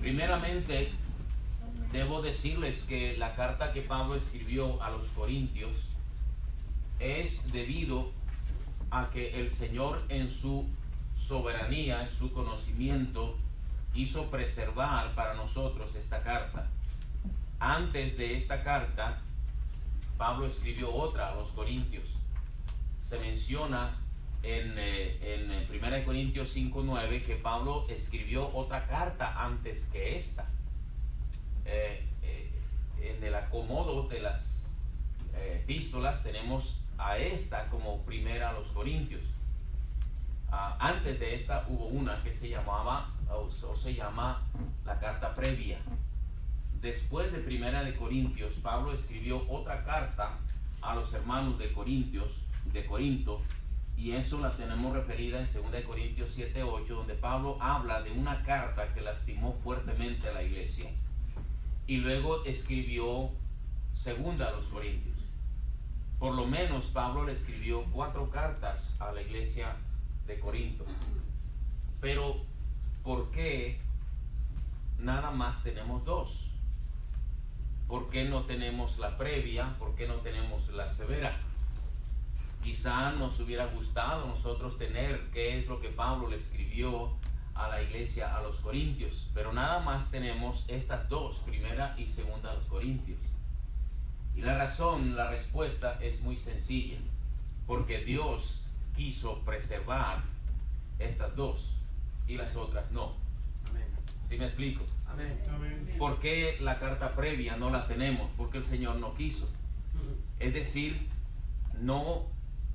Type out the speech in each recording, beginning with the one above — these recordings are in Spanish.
Primeramente, debo decirles que la carta que Pablo escribió a los Corintios es debido a que el Señor en su soberanía, en su conocimiento, hizo preservar para nosotros esta carta. Antes de esta carta, Pablo escribió otra a los Corintios. Se menciona en 1 Corintios 5:9 que Pablo escribió otra carta antes que esta. En el acomodo de las epístolas tenemos a esta como primera a los Corintios. Antes de esta hubo una que se llamaba o se llama la carta previa. Después de Primera de Corintios, Pablo escribió otra carta a los hermanos de Corinto, y eso la tenemos referida en 2 Corintios 7:8, donde Pablo habla de una carta que lastimó fuertemente a la iglesia. Y luego escribió segunda a los Corintios. Por lo menos Pablo le escribió 4 cartas a la iglesia de Corinto. Pero ¿por qué nada más tenemos 2? ¿Por qué no tenemos la previa? ¿Por qué no tenemos la severa? Quizá nos hubiera gustado nosotros tener qué es lo que Pablo le escribió a la iglesia, a los Corintios, pero nada más tenemos estas 2, primera y segunda a los Corintios. Y la respuesta es muy sencilla, porque Dios quiso preservar estas 2 y las otras no. Amén. ¿Sí me explico? Amén. Amén. ¿Por qué la carta previa no la tenemos? Porque el Señor no quiso. Es decir, no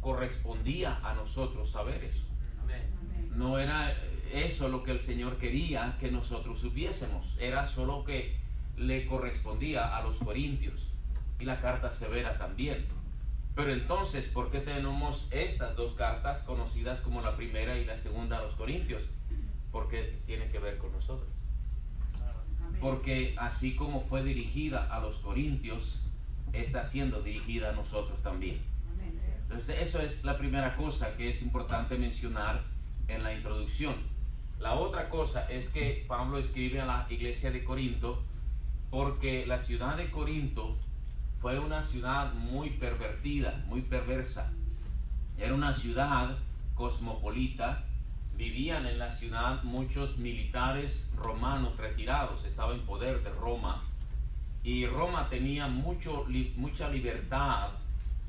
correspondía a nosotros saber eso. Amén. No era eso lo que el Señor quería que nosotros supiésemos. Era solo que le correspondía a los Corintios, y la carta severa también. Pero entonces, ¿por qué tenemos estas 2 cartas conocidas como la primera y la segunda a los Corintios? Porque tiene que ver con nosotros. Porque así como fue dirigida a los Corintios, está siendo dirigida a nosotros también. Entonces, eso es la primera cosa que es importante mencionar en la introducción. La otra cosa es que Pablo escribe a la iglesia de Corinto porque la ciudad de Corinto fue una ciudad muy pervertida, muy perversa. Era una ciudad cosmopolita. Vivían en la ciudad muchos militares romanos retirados, estaba en poder de Roma, y Roma tenía mucha libertad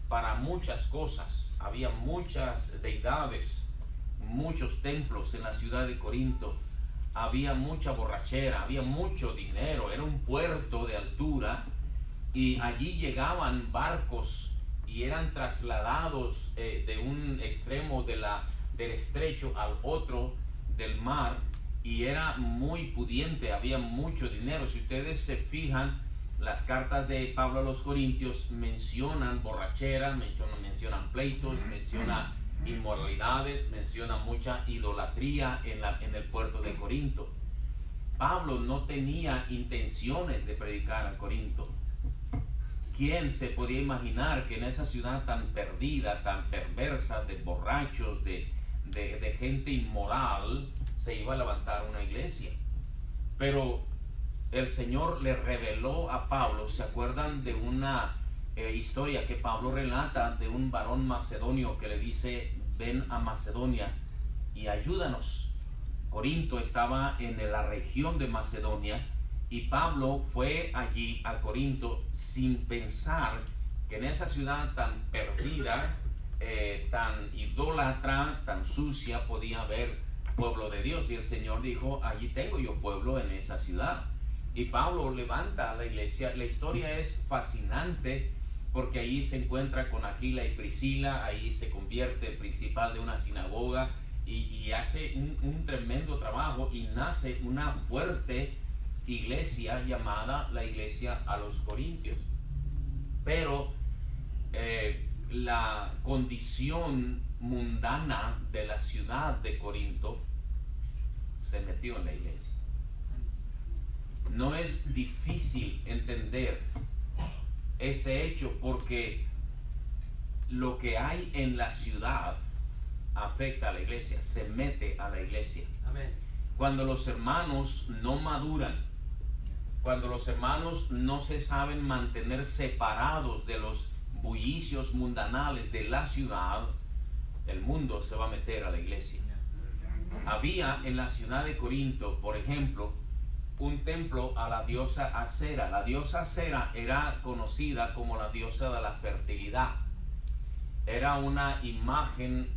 para muchas cosas. Había muchas deidades, muchos templos en la ciudad de Corinto, había mucha borrachera, había mucho dinero, era un puerto de altura, y allí llegaban barcos y eran trasladados de un extremo del estrecho al otro del mar, y era muy pudiente, había mucho dinero. Si ustedes se fijan, las cartas de Pablo a los Corintios mencionan borrachera, mencionan pleitos, mencionan inmoralidades, mencionan mucha idolatría en el puerto de Corinto. Pablo no tenía intenciones de predicar a Corinto. ¿Quién se podía imaginar que en esa ciudad tan perdida, tan perversa, de borrachos, de gente inmoral, se iba a levantar una iglesia? Pero el Señor le reveló a Pablo. ¿Se acuerdan de una historia que Pablo relata de un varón macedonio que le dice: ven a Macedonia y ayúdanos? Corinto estaba en la región de Macedonia, y Pablo fue allí a Corinto sin pensar que en esa ciudad tan perdida, tan idólatra, tan sucia, podía haber pueblo de Dios. Y el Señor dijo: allí tengo yo pueblo en esa ciudad. Y Pablo levanta a la iglesia. La historia es fascinante porque allí se encuentra con Aquila y Priscila, ahí se convierte principal de una sinagoga, y hace un tremendo trabajo, y nace una fuerte iglesia llamada la iglesia a los Corintios. Pero la condición mundana de la ciudad de Corinto se metió en la iglesia. No es difícil entender ese hecho, porque lo que hay en la ciudad afecta a la iglesia, se mete a la iglesia. Amén. Cuando los hermanos no maduran cuando los hermanos no se saben mantener separados de los bullicios mundanales de la ciudad, el mundo se va a meter a la iglesia. Había en la ciudad de Corinto, por ejemplo, un templo a la diosa Acera. La diosa Acera era conocida como la diosa de la fertilidad. Era una imagen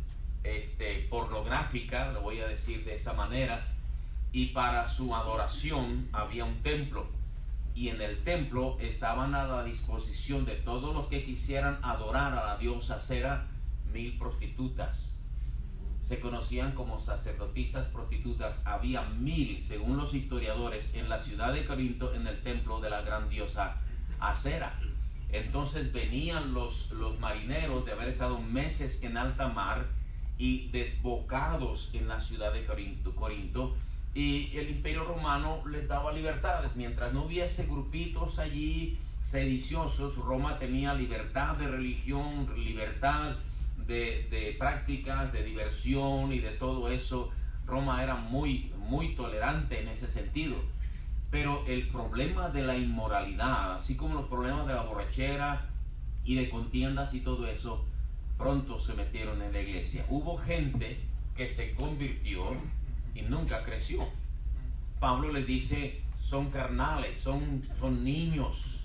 pornográfica, lo voy a decir de esa manera, y para su adoración había un templo, y en el templo estaban a la disposición de todos los que quisieran adorar a la diosa Acera 1000 prostitutas. Se conocían como sacerdotisas prostitutas. Había 1000, según los historiadores, en la ciudad de Corinto, en el templo de la gran diosa Acera. Entonces venían los marineros de haber estado meses en alta mar y desbocados en la ciudad de Corinto, y el Imperio Romano les daba libertades. Mientras no hubiese grupitos allí sediciosos, Roma tenía libertad de religión, libertad de prácticas, de diversión y de todo eso. Roma era muy tolerante en ese sentido. Pero el problema de la inmoralidad, así como los problemas de la borrachera y de contiendas y todo eso, pronto se metieron en la iglesia. Hubo gente que se convirtió y nunca creció. Pablo les dice, son carnales, son niños,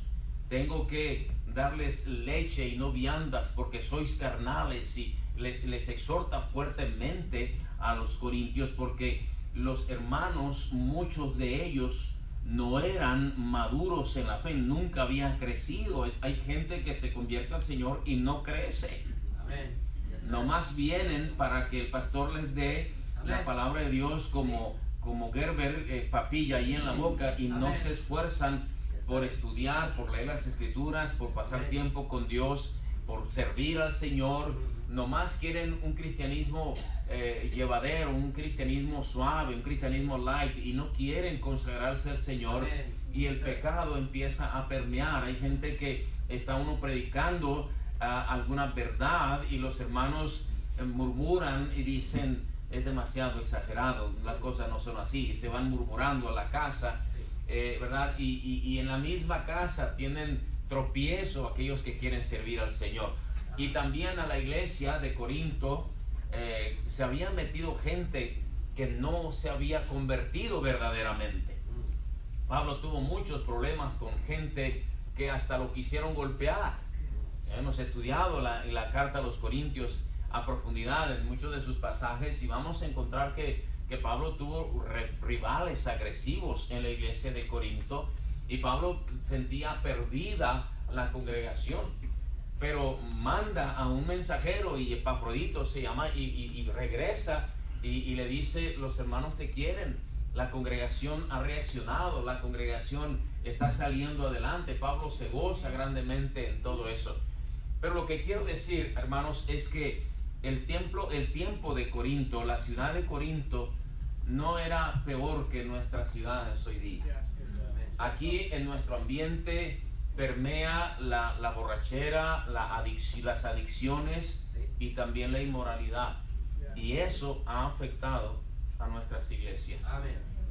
tengo que darles leche y no viandas porque sois carnales, y les exhorta fuertemente a los corintios, porque los hermanos, muchos de ellos no eran maduros en la fe, nunca habían crecido. Hay gente que se convierte al Señor y no crece. Amén. Nomás vienen para que el pastor les dé la palabra de Dios como Gerber, papilla ahí en la boca, y no se esfuerzan por estudiar, por leer las escrituras, por pasar tiempo con Dios, por servir al Señor. Nomás quieren un cristianismo llevadero, un cristianismo suave, un cristianismo light, y no quieren consagrarse al Señor. Y el pecado empieza a permear. Hay gente que está uno predicando alguna verdad y los hermanos murmuran y dicen, es demasiado exagerado, las cosas no son así, y se van murmurando a la casa, ¿verdad? Y en la misma casa tienen tropiezo aquellos que quieren servir al Señor. Y también a la iglesia de Corinto se había metido gente que no se había convertido verdaderamente. Pablo tuvo muchos problemas con gente que hasta lo quisieron golpear. Hemos estudiado la carta a los Corintios a profundidad en muchos de sus pasajes, y vamos a encontrar que Pablo tuvo rivales agresivos en la iglesia de Corinto, y Pablo sentía perdida la congregación, pero manda a un mensajero, y Epafrodito se llama, y regresa y le dice, los hermanos te quieren, la congregación ha reaccionado, la congregación está saliendo adelante. Pablo se goza grandemente en todo eso. Pero lo que quiero decir, hermanos, es que el tiempo de Corinto, la ciudad de Corinto, no era peor que nuestras ciudades hoy día. Aquí en nuestro ambiente permea la borrachera, las adicciones y también la inmoralidad. Y eso ha afectado a nuestras iglesias.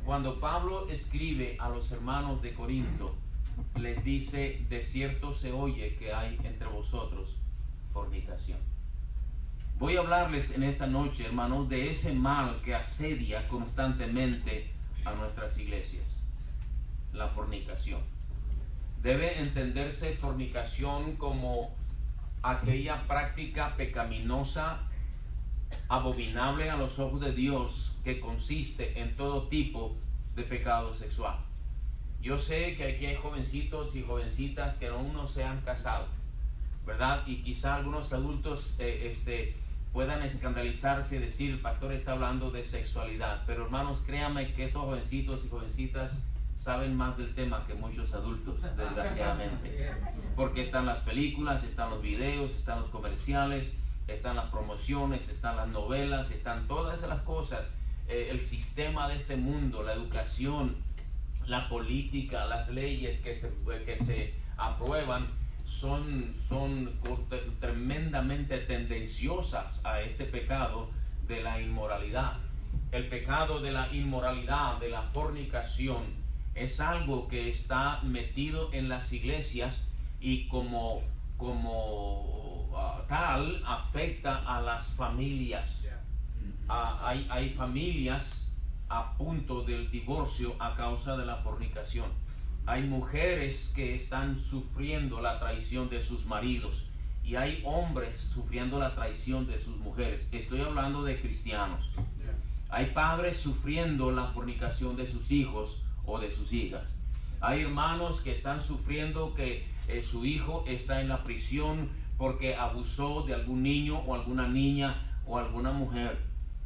Cuando Pablo escribe a los hermanos de Corinto, les dice, de cierto se oye que hay entre vosotros fornicación. Voy a hablarles en esta noche, hermanos, de ese mal que asedia constantemente a nuestras iglesias: la fornicación. Debe entenderse fornicación como aquella práctica pecaminosa, abominable a los ojos de Dios, que consiste en todo tipo de pecado sexual. Yo sé que aquí hay jovencitos y jovencitas que aún no se han casado, ¿verdad? Y quizá algunos adultos puedan escandalizarse y decir, el pastor está hablando de sexualidad. Pero hermanos, créanme que estos jovencitos y jovencitas saben más del tema que muchos adultos, desgraciadamente. Porque están las películas, están los videos, están los comerciales, están las promociones, están las novelas, están todas las cosas. El sistema de este mundo, la educación, la política, las leyes que se aprueban son tremendamente tendenciosas a este pecado de la inmoralidad. El pecado de la inmoralidad, de la fornicación, es algo que está metido en las iglesias y como tal afecta a las familias. Hay familias a punto del divorcio a causa de la fornicación. Hay mujeres que están sufriendo la traición de sus maridos y hay hombres sufriendo la traición de sus mujeres. Estoy hablando de cristianos. Hay padres sufriendo la fornicación de sus hijos o de sus hijas. Hay hermanos que están sufriendo que su hijo está en la prisión porque abusó de algún niño o alguna niña o alguna mujer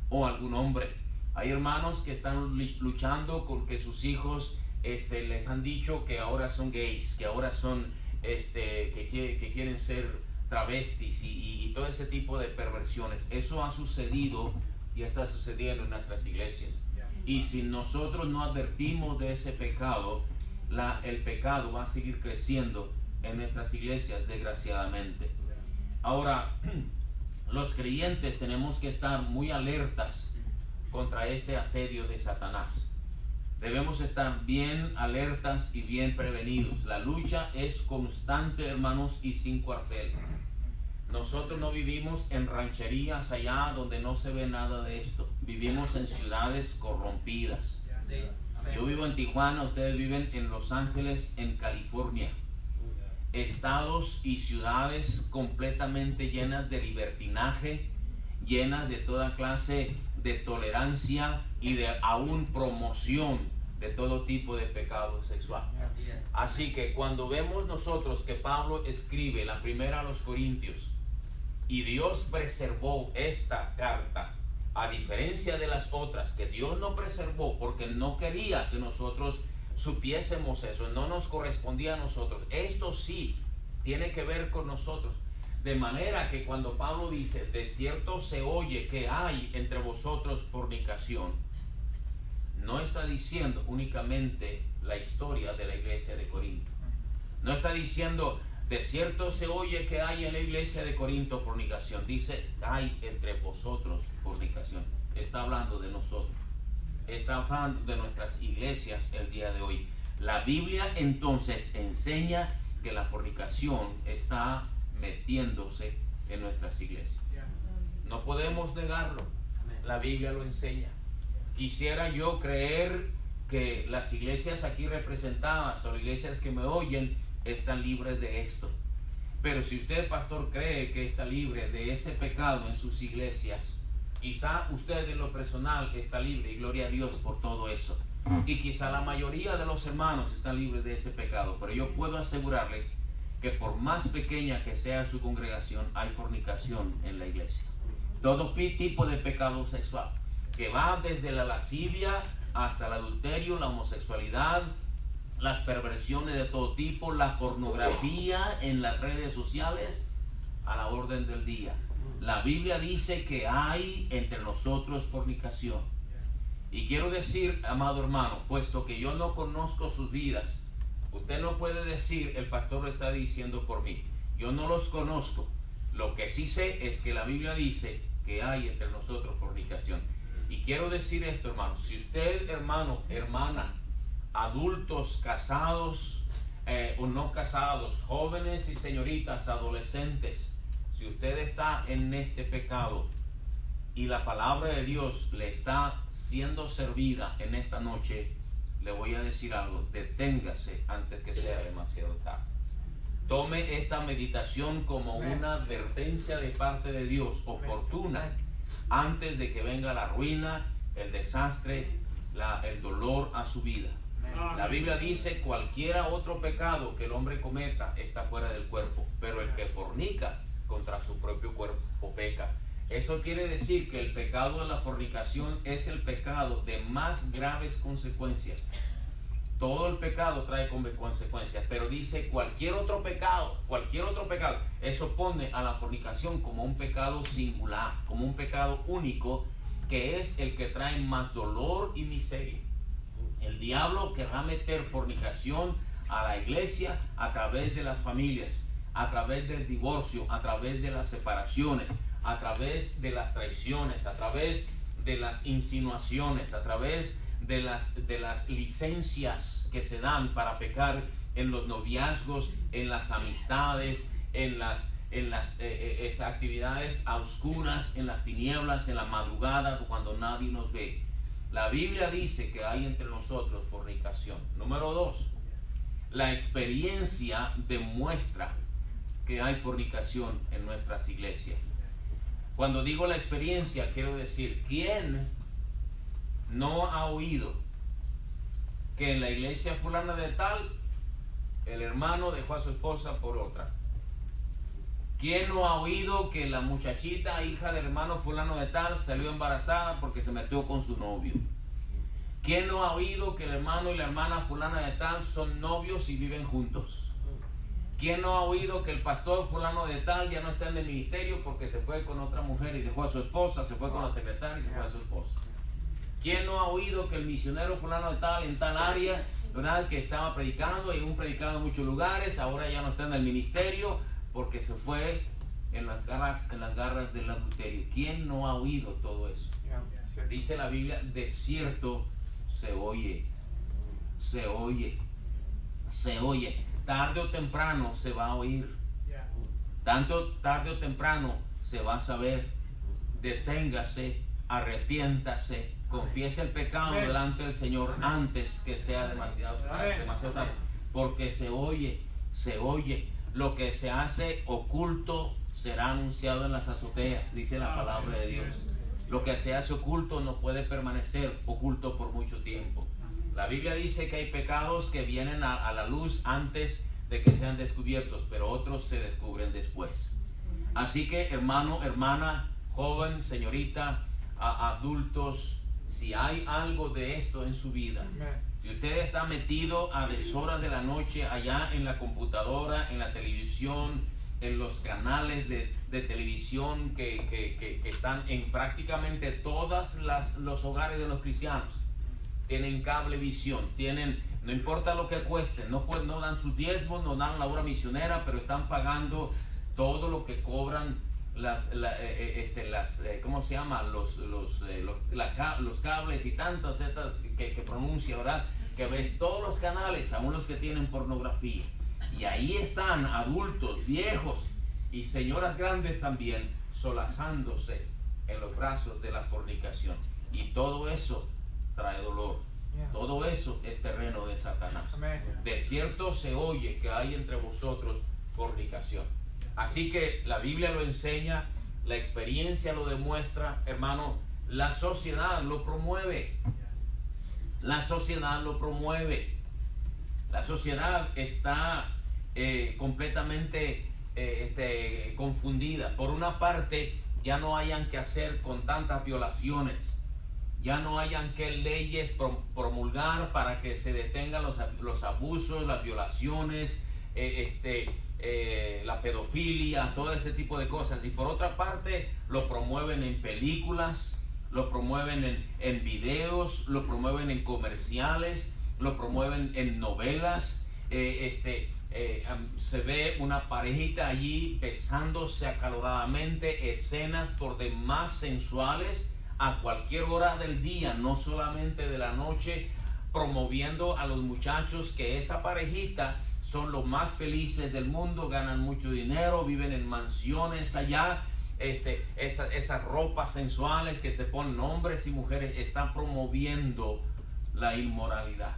o algún hombre. Hay hermanos que están luchando con que sus hijos les han dicho que ahora son gays, que ahora son que quieren ser travestis y todo ese tipo de perversiones. Eso ha sucedido y está sucediendo en nuestras iglesias. Y si nosotros no advertimos de ese pecado, el pecado va a seguir creciendo en nuestras iglesias, desgraciadamente. Ahora, los creyentes tenemos que estar muy alertas contra este asedio de Satanás. Debemos estar bien alertas y bien prevenidos. La lucha es constante, hermanos, y sin cuartel. Nosotros no vivimos en rancherías allá donde no se ve nada de esto. Vivimos en ciudades corrompidas. Yo vivo en Tijuana, ustedes viven en Los Ángeles, en California. Estados y ciudades completamente llenas de libertinaje, llenas de toda clase de tolerancia y de aún promoción de todo tipo de pecado sexual. Así que cuando vemos nosotros que Pablo escribe la primera a los Corintios y Dios preservó esta carta, a diferencia de las otras que Dios no preservó porque no quería que nosotros supiésemos eso, no nos correspondía a nosotros. Esto sí tiene que ver con nosotros. De manera que cuando Pablo dice, de cierto se oye que hay entre vosotros fornicación, no está diciendo únicamente la historia de la iglesia de Corinto. No está diciendo, de cierto se oye que hay en la iglesia de Corinto fornicación. Dice, hay entre vosotros fornicación. Está hablando de nosotros. Está hablando de nuestras iglesias el día de hoy. La Biblia entonces enseña que la fornicación está metiéndose en nuestras iglesias. No podemos negarlo. La Biblia lo enseña. Quisiera yo creer que las iglesias aquí representadas o iglesias que me oyen están libres de esto. Pero si usted, pastor, cree que está libre de ese pecado en sus iglesias, quizá usted en lo personal está libre y gloria a Dios por todo eso. Y quizá la mayoría de los hermanos están libres de ese pecado. Pero yo puedo asegurarle que por más pequeña que sea su congregación, hay fornicación en la iglesia. Todo tipo de pecado sexual, que va desde la lascivia hasta el adulterio, la homosexualidad, las perversiones de todo tipo, la pornografía en las redes sociales, a la orden del día. La Biblia dice que hay entre nosotros fornicación. Y quiero decir, amado hermano, puesto que yo no conozco sus vidas, usted no puede decir, el pastor lo está diciendo por mí. Yo no los conozco. Lo que sí sé es que la Biblia dice que hay entre nosotros fornicación. Y quiero decir esto, hermano. Si usted, hermano, hermana, adultos, casados o no casados, jóvenes y señoritas, adolescentes, si usted está en este pecado y la palabra de Dios le está siendo servida en esta noche, le voy a decir algo: deténgase antes que sea demasiado tarde. Tome esta meditación como una advertencia de parte de Dios, oportuna, antes de que venga la ruina, el desastre, el dolor a su vida. La Biblia dice, cualquiera otro pecado que el hombre cometa está fuera del cuerpo, pero el que fornica contra su propio cuerpo peca. Eso quiere decir que el pecado de la fornicación es el pecado de más graves consecuencias. Todo el pecado trae consecuencias, pero dice cualquier otro pecado, eso pone a la fornicación como un pecado singular, como un pecado único, que es el que trae más dolor y miseria. El diablo querrá meter fornicación a la iglesia a través de las familias, a través del divorcio, a través de las separaciones, a través de las traiciones, a través de las insinuaciones, a través de las licencias que se dan para pecar en los noviazgos, en las amistades, en las actividades a oscuras, en las tinieblas, en la madrugada, cuando nadie nos ve. La Biblia dice que hay entre nosotros fornicación. Número 2, la experiencia demuestra que hay fornicación en nuestras iglesias. Cuando digo la experiencia, quiero decir, ¿quién no ha oído que en la iglesia fulana de tal, el hermano dejó a su esposa por otra? ¿Quién no ha oído que la muchachita, hija del hermano fulano de tal, salió embarazada porque se metió con su novio? ¿Quién no ha oído que el hermano y la hermana fulana de tal son novios y viven juntos? ¿Quién no ha oído que el pastor fulano de tal ya no está en el ministerio porque se fue con otra mujer y dejó a su esposa, se fue con la secretaria y se fue a su esposa? ¿Quién no ha oído que el misionero fulano de tal en tal área, ¿verdad?, que estaba predicando y un predicado en muchos lugares, ahora ya no está en el ministerio porque se fue en las garras del adulterio? ¿Quién no ha oído todo eso? Dice la Biblia, de cierto se oye. Tarde o temprano se va a oír. Tarde o temprano se va a saber. Deténgase, arrepiéntase, confiese el pecado delante del Señor antes que sea demasiado tarde. Porque se oye. Lo que se hace oculto será anunciado en las azoteas, dice la palabra de Dios. Lo que se hace oculto no puede permanecer oculto por mucho tiempo. La Biblia dice que hay pecados que vienen a la luz antes de que sean descubiertos, pero otros se descubren después. Así que, hermano, hermana, joven, señorita, adultos, si hay algo de esto en su vida, si usted está metido a deshoras de la noche allá en la computadora, en la televisión, en los canales de televisión que están en prácticamente todos los hogares de los cristianos, tienen cablevisión, no importa lo que cueste, no dan sus diezmos, no dan la obra misionera, pero están pagando todo lo que cobran ¿cómo se llama? Los cables y tantas estas que pronuncia, ¿verdad? Que ves todos los canales, aún los que tienen pornografía. Y ahí están adultos, viejos y señoras grandes también, solazándose en los brazos de la fornicación. Y todo eso trae dolor. Todo eso es terreno de Satanás. De cierto se oye que hay entre vosotros fornicación. Así que la Biblia lo enseña, la experiencia lo demuestra, hermano, la sociedad lo promueve. La sociedad lo promueve. La sociedad está completamente confundida. Por una parte, ya no hayan que hacer con tantas violaciones. Ya no hayan que leyes promulgar para que se detengan los abusos, las violaciones, la pedofilia, todo ese tipo de cosas. Y por otra parte, lo promueven en películas, lo promueven en videos, lo promueven en comerciales, lo promueven en novelas. Se ve una parejita allí besándose acaloradamente, escenas por demás sensuales a cualquier hora del día, no solamente de la noche, promoviendo a los muchachos que esa parejita son los más felices del mundo, ganan mucho dinero, viven en mansiones allá. Esas ropas sensuales que se ponen hombres y mujeres están promoviendo la inmoralidad.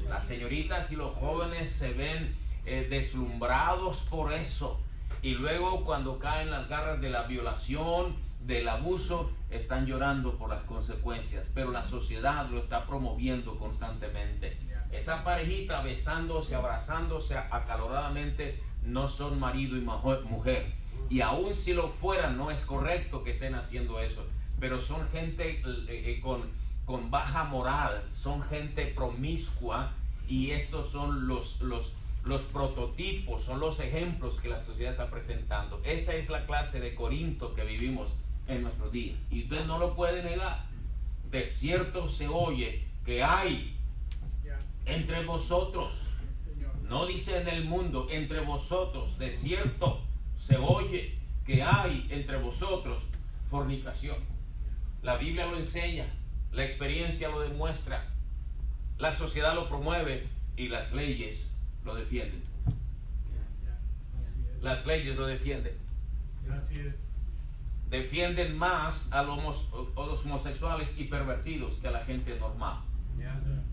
Las señoritas y los jóvenes se ven deslumbrados por eso, y luego cuando caen las garras de la violación, del abuso, están llorando por las consecuencias. Pero la sociedad lo está promoviendo constantemente. Esa parejita besándose, abrazándose acaloradamente, no son marido y mujer. Y aun si lo fueran, no es correcto que estén haciendo eso. Pero son gente con baja moral, son gente promiscua, y estos son los prototipos, son los ejemplos que la sociedad está presentando. Esa es la clase de Corinto que vivimos en nuestros días, y usted no lo puede negar. De cierto se oye que hay entre vosotros, no dice en el mundo, entre vosotros, de cierto se oye que hay entre vosotros fornicación. La Biblia lo enseña, la experiencia lo demuestra, la sociedad lo promueve, y las leyes lo defienden. Las leyes lo defienden. Defienden más a los homosexuales y pervertidos que a la gente normal.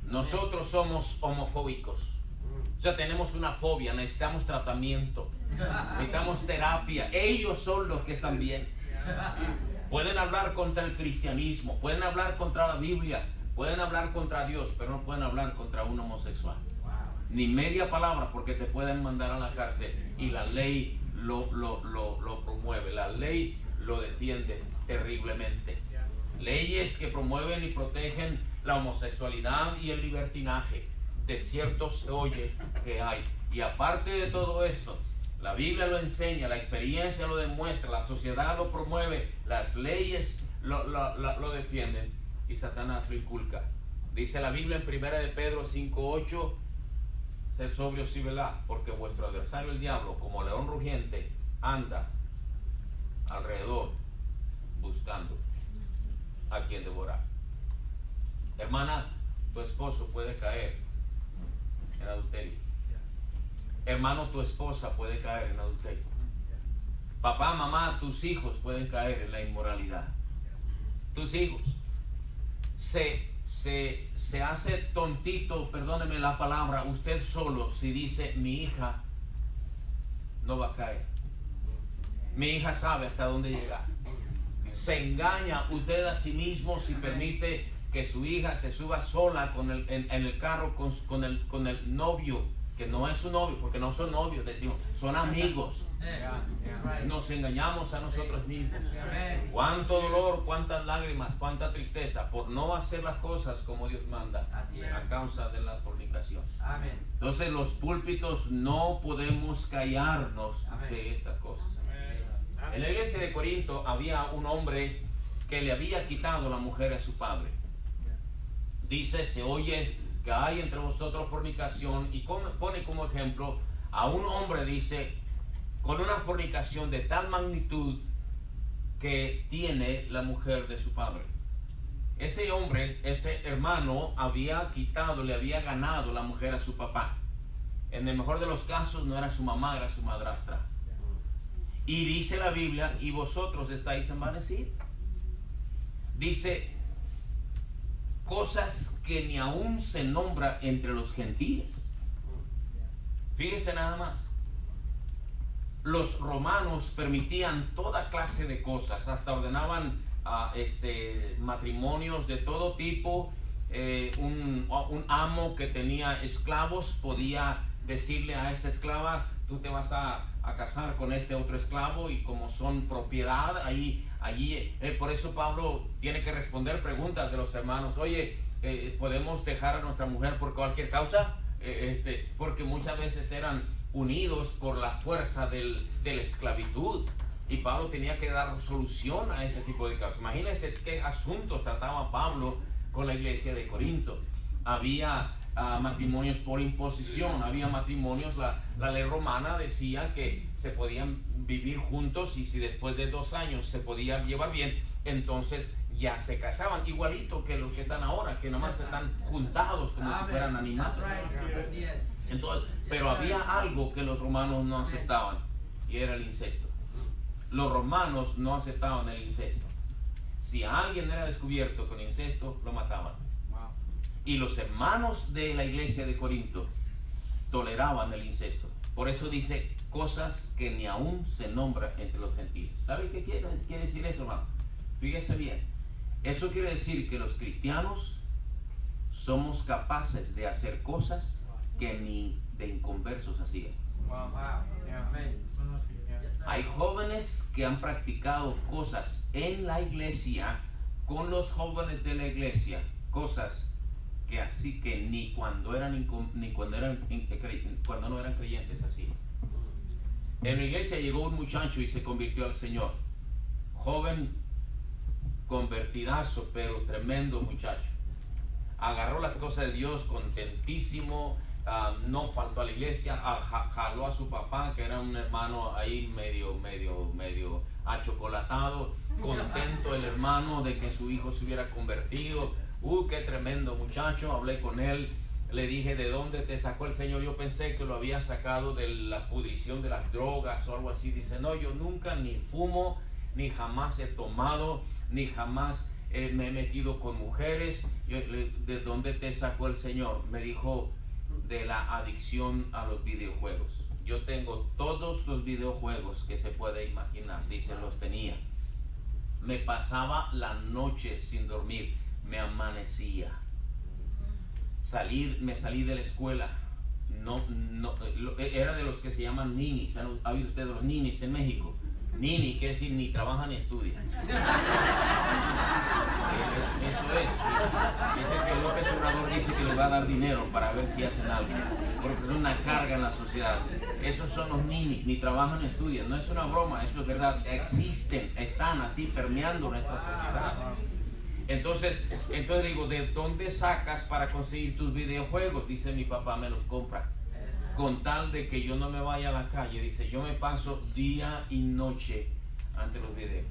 Nosotros somos homofóbicos. O sea, tenemos una fobia, necesitamos tratamiento, necesitamos terapia. Ellos son los que están bien. Pueden hablar contra el cristianismo, pueden hablar contra la Biblia, pueden hablar contra Dios, pero no pueden hablar contra un homosexual. Ni media palabra, porque te pueden mandar a la cárcel. Y la ley lo promueve, la ley lo defiende terriblemente. Leyes que promueven y protegen la homosexualidad y el libertinaje. De cierto se oye que hay. Y aparte de todo esto, la Biblia lo enseña, la experiencia lo demuestra, la sociedad lo promueve, las leyes lo defienden y Satanás lo inculca. Dice la Biblia en 1 de Pedro 5:8, sed sobrios y velad, porque vuestro adversario el diablo, como león rugiente, anda alrededor buscando a quien devorar. Hermana, tu esposo puede caer en adulterio. Hermano, tu esposa puede caer en adulterio. Papá, mamá, tus hijos pueden caer en la inmoralidad. Tus hijos. Se hace tontito, perdóneme la palabra, usted solo si dice mi hija no va a caer. Mi hija sabe hasta dónde llegar. Se engaña usted a sí mismo si permite que su hija se suba sola en el carro con el novio, que no es su novio, porque no son novios, decimos, son amigos. Nos engañamos a nosotros mismos. Cuánto dolor, cuántas lágrimas, cuánta tristeza por no hacer las cosas como Dios manda a causa de la fornicación. Entonces los púlpitos no podemos callarnos de estas cosas. En la iglesia de Corinto había un hombre que le había quitado la mujer a su padre. Dice, se oye que hay entre vosotros fornicación, y pone como ejemplo a un hombre, dice, con una fornicación de tal magnitud que tiene la mujer de su padre. Ese hombre, ese hermano, había quitado, le había ganado la mujer a su papá. En el mejor de los casos no era su mamá, era su madrastra. Y dice la Biblia, y vosotros estáis envanecidos. Dice, cosas que ni aún se nombra entre los gentiles. Fíjese nada más. Los romanos permitían toda clase de cosas, hasta ordenaban matrimonios de todo tipo. Un amo que tenía esclavos podía decirle a esta esclava, tú te vas a casar con este otro esclavo, y como son propiedad, allí por eso Pablo tiene que responder preguntas de los hermanos. Oye, ¿podemos dejar a nuestra mujer por cualquier causa? Porque muchas veces eran unidos por la fuerza de la esclavitud, y Pablo tenía que dar solución a ese tipo de casos. Imagínense qué asuntos trataba Pablo con la iglesia de Corinto. Había matrimonios por imposición, había matrimonios, la ley romana decía que se podían vivir juntos, y si después de 2 años se podía llevar bien, entonces ya se casaban, igualito que los que están ahora, que nomás están juntados como si fueran animales. Entonces, pero había algo que los romanos no aceptaban, y era el incesto. Los romanos no aceptaban el incesto. Si alguien era descubierto con incesto, lo mataban. Y los hermanos de la iglesia de Corinto toleraban el incesto. Por eso dice, cosas que ni aún se nombran entre los gentiles. ¿Sabe qué quiere decir eso, hermano? Fíjese bien. Eso quiere decir que los cristianos somos capaces de hacer cosas que ni de inconversos hacían. Hay jóvenes que han practicado cosas en la iglesia con los jóvenes de la iglesia, cosas que así que ni cuando no eran creyentes así. En la iglesia llegó un muchacho y se convirtió al Señor. Joven, convertidazo, pero tremendo muchacho. Agarró las cosas de Dios contentísimo, no faltó a la iglesia, jaló a su papá, que era un hermano ahí medio achocolatado, contento el hermano de que su hijo se hubiera convertido. Qué tremendo muchacho. Hablé con él Le dije, ¿de dónde te sacó el Señor? Yo pensé que lo había sacado de la pudrición de las drogas o algo así. Dice, no, yo nunca ni fumo, ni jamás he tomado, ni jamás me he metido con mujeres. ¿De dónde te sacó el Señor? Me dijo, de la adicción a los videojuegos. Yo tengo todos los videojuegos que se puede imaginar. Dice, los tenía. Me pasaba la noche sin dormir, me amanecía. Me salí de la escuela. Era de los que se llaman ninis. ¿Ha oído usted de los ninis en México? Nini quiere decir ni trabaja ni estudia. Eso es. Dice que López Obrador dice que les va a dar dinero para ver si hacen algo, porque es una carga en la sociedad. Esos son los ninis, ni trabajan ni estudian. No es una broma, eso es verdad. Existen, están así permeando nuestra sociedad. Entonces digo, ¿de dónde sacas para conseguir tus videojuegos? Dice, mi papá me los compra. Con tal de que yo no me vaya a la calle, dice, yo me paso día y noche ante los videos.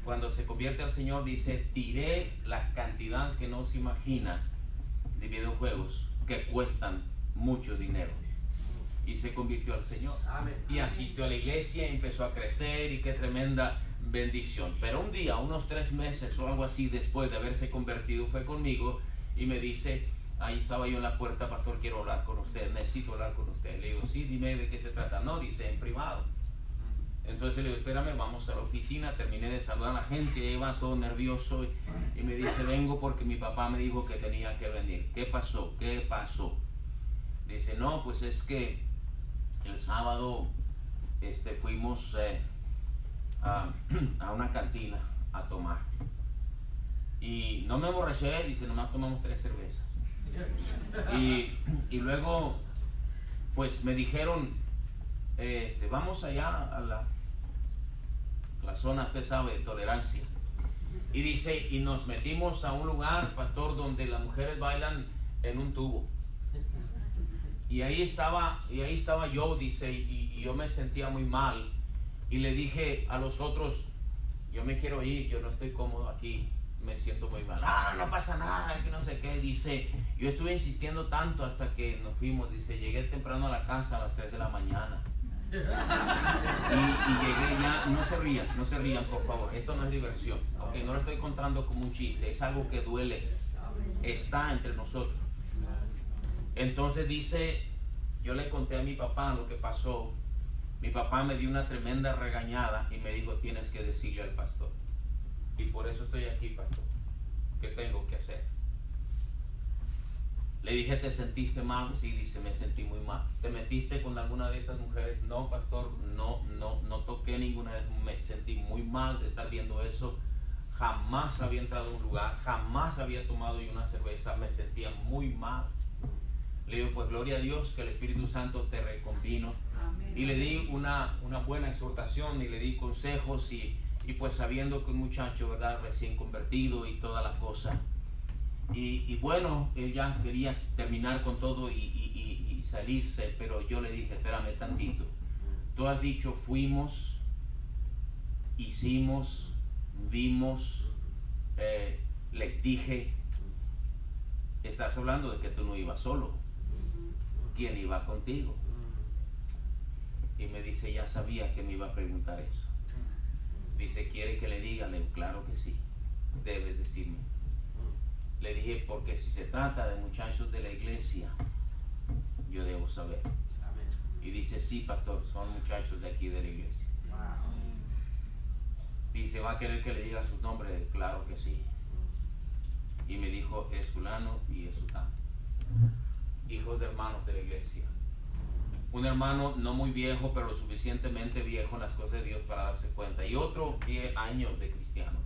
Cuando se convierte al Señor, dice, tiré la cantidad que no se imagina de videojuegos que cuestan mucho dinero. Y se convirtió al Señor. Y asistió a la iglesia, empezó a crecer, y qué tremenda bendición. Pero un día, unos 3 meses o algo así después de haberse convertido, fue conmigo y me dice, ahí estaba yo en la puerta, pastor, quiero hablar con usted, necesito hablar con usted. Le digo, sí, dime de qué se trata. No, dice, en privado. Entonces le digo, espérame, vamos a la oficina. Terminé de saludar a la gente, iba todo nervioso y me dice, vengo porque mi papá me dijo que tenía que venir. ¿Qué pasó? ¿Qué pasó? Dice, no, pues es que el sábado fuimos a una cantina a tomar. Y no me emborraché, dice, nomás tomamos 3 cervezas. Y luego, pues me dijeron, vamos allá a la zona, usted sabe, de tolerancia. Y dice, y nos metimos a un lugar, pastor, donde las mujeres bailan en un tubo. Y ahí estaba yo, dice, y yo me sentía muy mal. Y le dije a los otros, yo me quiero ir, yo no estoy cómodo aquí, me siento muy mal. No pasa nada, que no sé qué. Dice, yo estuve insistiendo tanto hasta que nos fuimos. Dice, llegué temprano a la casa a las 3 de la mañana. Y llegué ya, no se rían, por favor, esto no es diversión, okay, no lo estoy contando como un chiste, es algo que duele, está entre nosotros. Entonces dice, yo le conté a mi papá lo que pasó. Mi papá me dio una tremenda regañada y me dijo, tienes que decirle al pastor. Y por eso estoy aquí, pastor. ¿Qué tengo que hacer? Le dije, ¿te sentiste mal? Sí, dice, me sentí muy mal. ¿Te metiste con alguna de esas mujeres? No, pastor, no toqué ninguna de esas. Me sentí muy mal de estar viendo eso. Jamás había entrado a un lugar, jamás había tomado yo una cerveza, me sentía muy mal. Le digo, pues gloria a Dios que el Espíritu Santo te reconvino. Amén. Y le di una buena exhortación y le di consejos y pues sabiendo que un muchacho, ¿verdad?, recién convertido y toda la cosa. Y bueno, él ya quería terminar con todo y salirse, pero yo le dije, espérame tantito. Tú has dicho, fuimos, hicimos, vimos, les dije. Estás hablando de que tú no ibas solo. ¿Quién iba contigo? Y me dice, ya sabía que me iba a preguntar eso. Dice, ¿quiere que le diga? Le digo, claro que sí, debes decirme. Le dije, porque si se trata de muchachos de la iglesia, yo debo saber. Amén. Y dice, sí, pastor, son muchachos de aquí de la iglesia. Wow. Dice, ¿va a querer que le diga sus nombres? Claro que sí. Y me dijo, es fulano y es sultano. Hijos de hermanos de la iglesia. Un hermano no muy viejo, pero lo suficientemente viejo en las cosas de Dios para darse cuenta. Y otro 10 años de cristiano.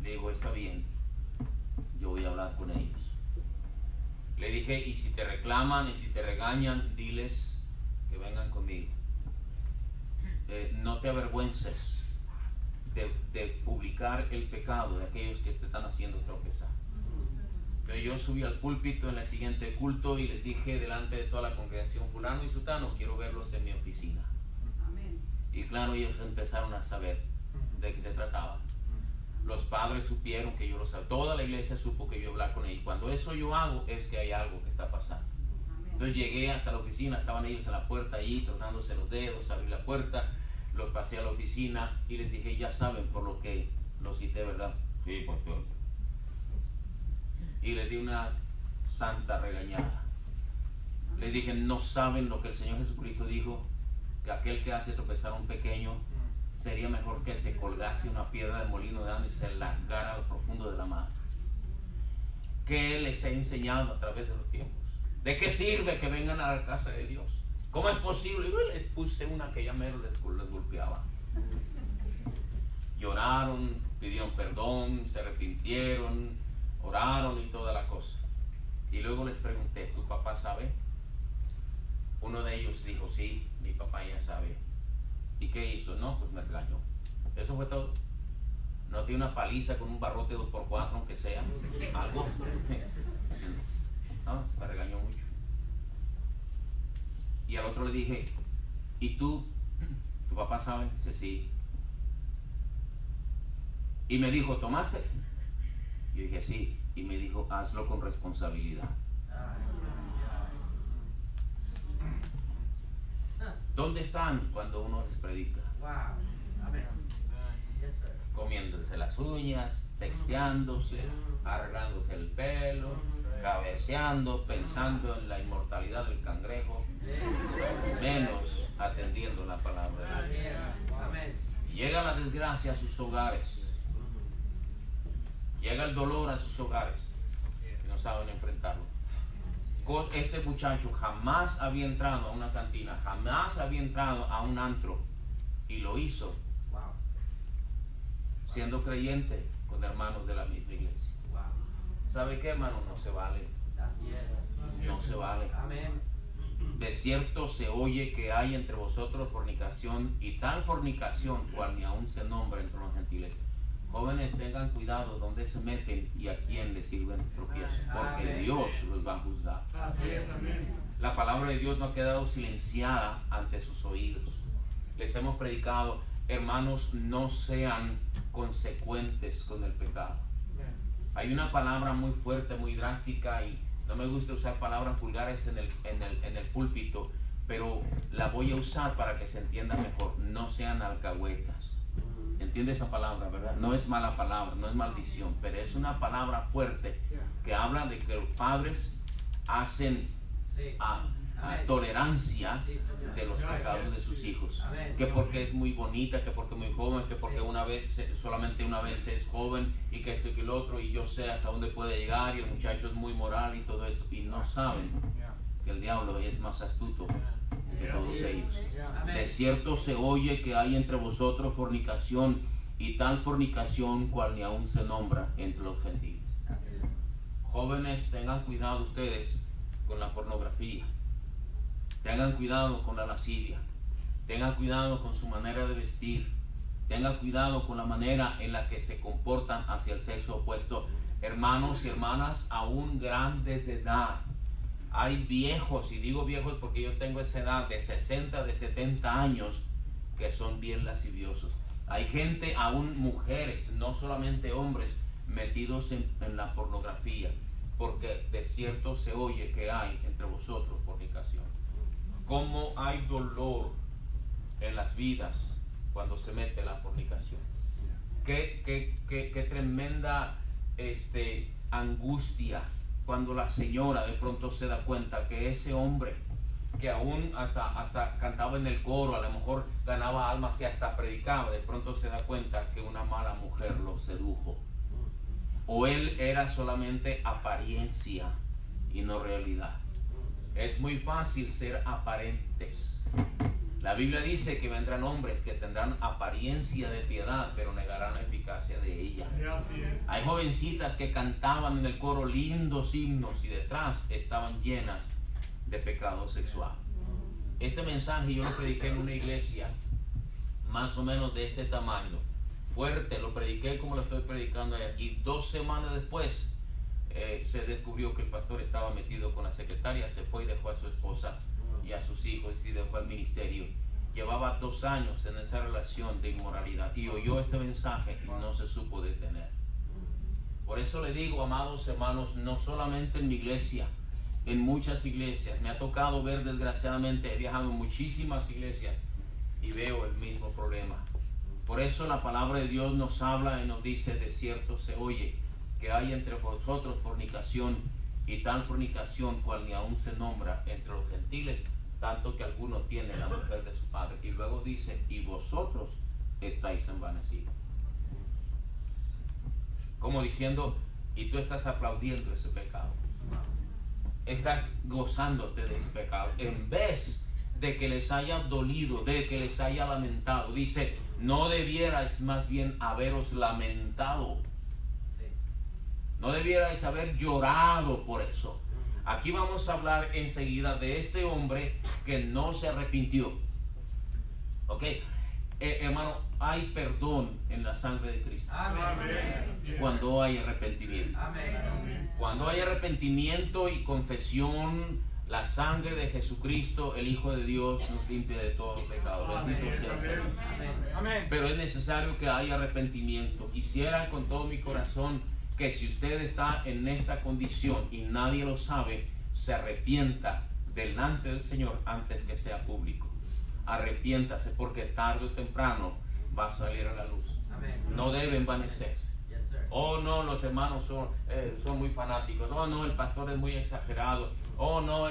Le digo, está bien, yo voy a hablar con ellos. Le dije, y si te reclaman y si te regañan, diles que vengan conmigo. No te avergüences de publicar el pecado de aquellos que te están haciendo tropezar. Pero yo subí al púlpito en el siguiente culto y les dije delante de toda la congregación, fulano y sutano, quiero verlos en mi oficina. Amén. Y claro, ellos empezaron a saber de qué se trataba. Los padres supieron que yo lo sabía. Toda la iglesia supo que yo hablaba con ellos. Cuando eso yo hago, es que hay algo que está pasando. Entonces llegué hasta la oficina, estaban ellos en la puerta ahí, tronándose los dedos, abrí la puerta, los pasé a la oficina y les dije, ya saben por lo que los cité, ¿verdad? Sí, pastor. Y les di una santa regañada. Les dije, no saben lo que el Señor Jesucristo dijo, que aquel que hace tropezar a un pequeño, sería mejor que se colgase una piedra de molino de agua y se largara a lo profundo de la mar. ¿Qué les he enseñado a través de los tiempos? ¿De qué sirve que vengan a la casa de Dios? ¿Cómo es posible? Yo les puse una que ya mero les golpeaba. Lloraron, pidieron perdón, se arrepintieron, oraron y toda la cosa. Y luego les pregunté, ¿tu papá sabe? Uno de ellos dijo, sí, mi papá ya sabe. ¿Y qué hizo? No, pues me regañó. Eso fue todo. No tiene una paliza con un barrote 2x4, aunque sea algo. No, me regañó mucho. Y al otro le dije, ¿y tú? ¿Tu papá sabe? Dice, sí. Y me dijo, ¿tomaste? Yo dije, sí. Y me dijo, hazlo con responsabilidad. ¿Dónde están cuando uno les predica? Comiéndose las uñas, texteándose, arreglándose el pelo, cabeceando, pensando en la inmortalidad del cangrejo, menos atendiendo la palabra de Dios. Llega la desgracia a sus hogares, llega el dolor a sus hogares y no saben enfrentarlo. Este muchacho jamás había entrado a una cantina, jamás había entrado a un antro, y lo hizo siendo creyente con hermanos de la misma iglesia. ¿Sabe qué, hermano? No se vale. No se vale. De cierto se oye que hay entre vosotros fornicación, y tal fornicación cual ni aún se nombra entre los gentiles. Jóvenes, tengan cuidado donde se meten y a quién les sirven tropiezo, porque Dios los va a juzgar. La palabra de Dios no ha quedado silenciada ante sus oídos. Les hemos predicado, hermanos, no sean consecuentes con el pecado. Hay una palabra muy fuerte, muy drástica, y no me gusta usar palabras vulgares en el púlpito, pero la voy a usar para que se entienda mejor. No sean alcahuetas. ¿Entiende esa palabra, verdad? No es mala palabra, no es maldición, pero es una palabra fuerte que habla de que los padres hacen tolerancia de los pecados de sus hijos. Que porque es muy bonita, que porque es muy joven, que porque solamente una vez es joven, y que esto y que el otro, y yo sé hasta dónde puede llegar, y el muchacho es muy moral y todo eso, y no saben que el diablo es más astuto que todos ellos. De cierto se oye que hay entre vosotros fornicación, y tal fornicación cual ni aún se nombra entre los gentiles. Jóvenes, tengan cuidado ustedes con la pornografía, tengan cuidado con la lascivia, tengan cuidado con su manera de vestir, tengan cuidado con la manera en la que se comportan hacia el sexo opuesto. Hermanos y hermanas, aún grandes de edad, hay viejos, y digo viejos porque yo tengo esa edad de 60, de 70 años, que son bien lasciviosos. Hay gente, aún mujeres, no solamente hombres, metidos en la pornografía, porque de cierto se oye que hay entre vosotros fornicación. Cómo hay dolor en las vidas cuando se mete la fornicación. Qué tremenda angustia cuando la señora de pronto se da cuenta que ese hombre, que aún hasta cantaba en el coro, a lo mejor ganaba almas y hasta predicaba, de pronto se da cuenta que una mala mujer lo sedujo, o él era solamente apariencia y no realidad. Es muy fácil ser aparentes. La Biblia dice que vendrán hombres que tendrán apariencia de piedad, pero negarán la eficacia de ella. Hay jovencitas que cantaban en el coro lindos himnos y detrás estaban llenas de pecado sexual. Este mensaje yo lo prediqué en una iglesia más o menos de este tamaño, fuerte, lo prediqué como lo estoy predicando allá, y 2 semanas después se descubrió que el pastor estaba metido con la secretaria, se fue y dejó a su esposa y a sus hijos y dejó el ministerio. llevaba 2 años en esa relación de inmoralidad y oyó este mensaje y no se supo detener. Por eso le digo, amados hermanos, no solamente en mi iglesia, en muchas iglesias, me ha tocado ver, desgraciadamente, he viajado en muchísimas iglesias y veo el mismo problema. Por eso la palabra de Dios nos habla y nos dice: de cierto se oye que hay entre vosotros fornicación, y tal fornicación cual ni aún se nombra entre los gentiles, tanto que alguno tiene la mujer de su padre. Y luego dice: y vosotros estáis envanecidos. Como diciendo, y tú estás aplaudiendo ese pecado, estás gozándote de ese pecado, en vez de que les haya dolido, de que les haya lamentado. Dice: no debierais más bien haberos lamentado, no debierais haber llorado por eso. Aquí vamos a hablar enseguida de este hombre que no se arrepintió. Ok, hermano, hay perdón en la sangre de Cristo. Amén. Cuando hay arrepentimiento. Amén. Cuando hay arrepentimiento y confesión, la sangre de Jesucristo, el Hijo de Dios, nos limpia de todo pecado. Bendito sea el Señor. Amén. Pero es necesario que haya arrepentimiento. Quisiera con todo mi corazón que si usted está en esta condición y nadie lo sabe, se arrepienta delante del Señor antes que sea público. Arrepiéntase, porque tarde o temprano va a salir a la luz. Amén. No debe envanecerse. Yes, oh no, los hermanos son muy fanáticos. Oh no, el pastor es muy exagerado. Oh no,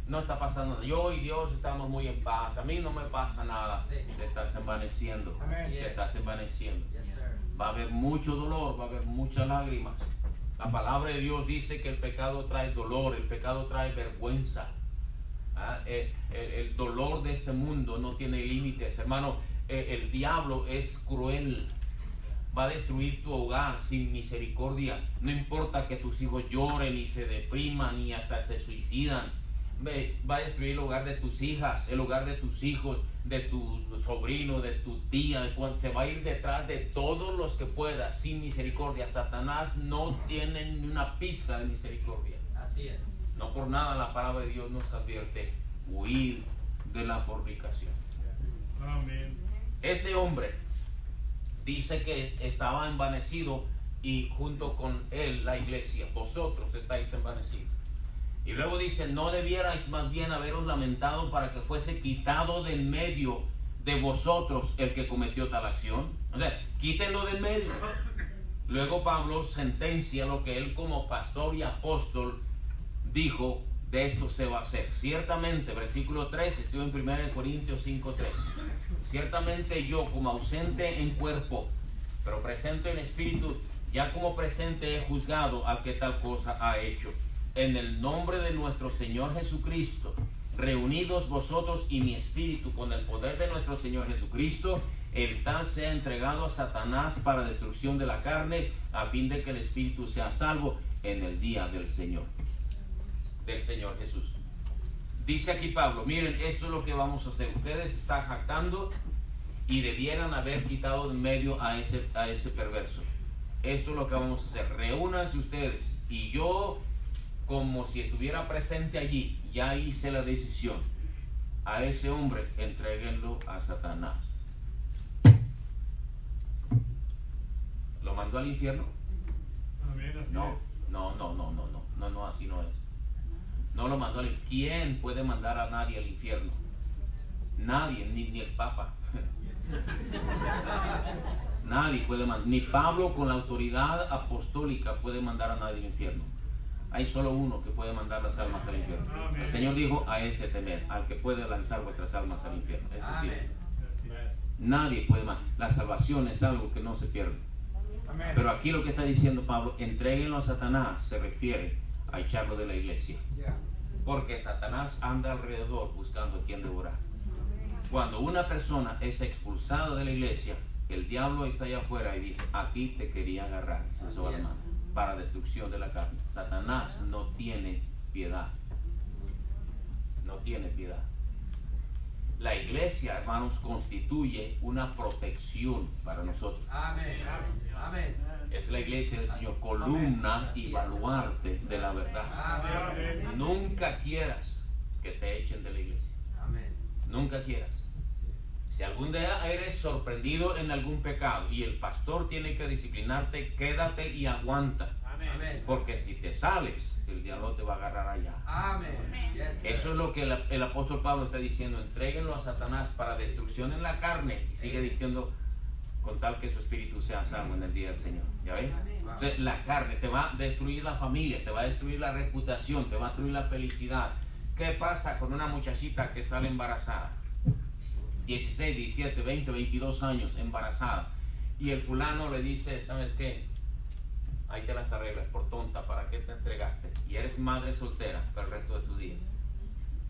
no está pasando nada. Yo y Dios estamos muy en paz. A mí no me pasa nada. Sí. Te estás envaneciendo. Amén. Te estás envaneciendo. Yes, va a haber mucho dolor, va a haber muchas lágrimas. La palabra de Dios dice que el pecado trae dolor, el pecado trae vergüenza. El dolor de este mundo no tiene límites, hermano. El diablo es cruel. Va a destruir tu hogar sin misericordia. No importa que tus hijos lloren y se depriman y hasta se suicidan. Va a destruir el hogar de tus hijas, el hogar de tus hijos, de tu sobrino, de tu tía. Se va a ir detrás de todos los que pueda sin misericordia. Satanás no tiene ni una pizca de misericordia. Así es. No por nada la palabra de Dios nos advierte: huir de la fornicación. Amén. Este hombre dice que estaba envanecido, y junto con él la iglesia. Vosotros estáis envanecidos. Y luego dice: no debierais más bien haberos lamentado para que fuese quitado de en medio de vosotros el que cometió tal acción. O sea, quítenlo de en medio. Luego Pablo sentencia lo que él, como pastor y apóstol, dijo: de esto se va a hacer. Ciertamente, versículo 3, estoy en 1 Corintios 5:3. Ciertamente yo, como ausente en cuerpo, pero presente en espíritu, ya como presente he juzgado al que tal cosa ha hecho. En el nombre de nuestro Señor Jesucristo, reunidos vosotros y mi espíritu con el poder de nuestro Señor Jesucristo, el tal sea entregado a Satanás para destrucción de la carne, a fin de que el espíritu sea salvo en el día del Señor Jesús. Dice aquí Pablo: miren, esto es lo que vamos a hacer. Ustedes están jactando y debieran haber quitado de en medio a ese perverso. Esto es lo que vamos a hacer. Reúnanse ustedes, y yo, como si estuviera presente allí, ya hice la decisión. A ese hombre entréguenlo a Satanás. ¿Lo mandó al infierno? No, así no es. No lo mandó al infierno. ¿Quién puede mandar a nadie al infierno? Nadie, ni el Papa. Nadie puede mandar. Ni Pablo, con la autoridad apostólica, puede mandar a nadie al infierno. Hay solo uno que puede mandar las almas al infierno. El Señor dijo: a ese temer, al que puede lanzar vuestras almas al infierno. Ese es nadie puede más. La salvación es algo que no se pierde. Pero aquí lo que está diciendo Pablo: entréguenlo a Satanás, se refiere a echarlo de la iglesia. Porque Satanás anda alrededor buscando a quien devorar. Cuando una persona es expulsada de la iglesia, el diablo está allá afuera y dice: aquí te quería agarrar, para destrucción de la carne. Satanás no tiene piedad. No tiene piedad. La iglesia, hermanos, constituye una protección para nosotros. Amén. Amén. Es la iglesia del Señor, columna y baluarte de la verdad. Amén. Nunca quieras que te echen de la iglesia. Amén. Nunca quieras. Si algún día eres sorprendido en algún pecado y el pastor tiene que disciplinarte, quédate y aguanta. Amén. Porque si te sales, el diablo te va a agarrar allá. Amén. Eso es lo que el apóstol Pablo está diciendo. Entréguenlo a Satanás para destrucción en la carne. Y sigue diciendo, con tal que su espíritu sea salvo en el día del Señor. ¿Ya ven? Entonces, la carne te va a destruir la familia, te va a destruir la reputación, te va a destruir la felicidad. ¿Qué pasa con una muchachita que sale embarazada? 16, 17, 20, 22 años embarazada. Y el fulano le dice, ¿sabes qué? Ahí te las arreglas por tonta, ¿para qué te entregaste? Y eres madre soltera para el resto de tu día.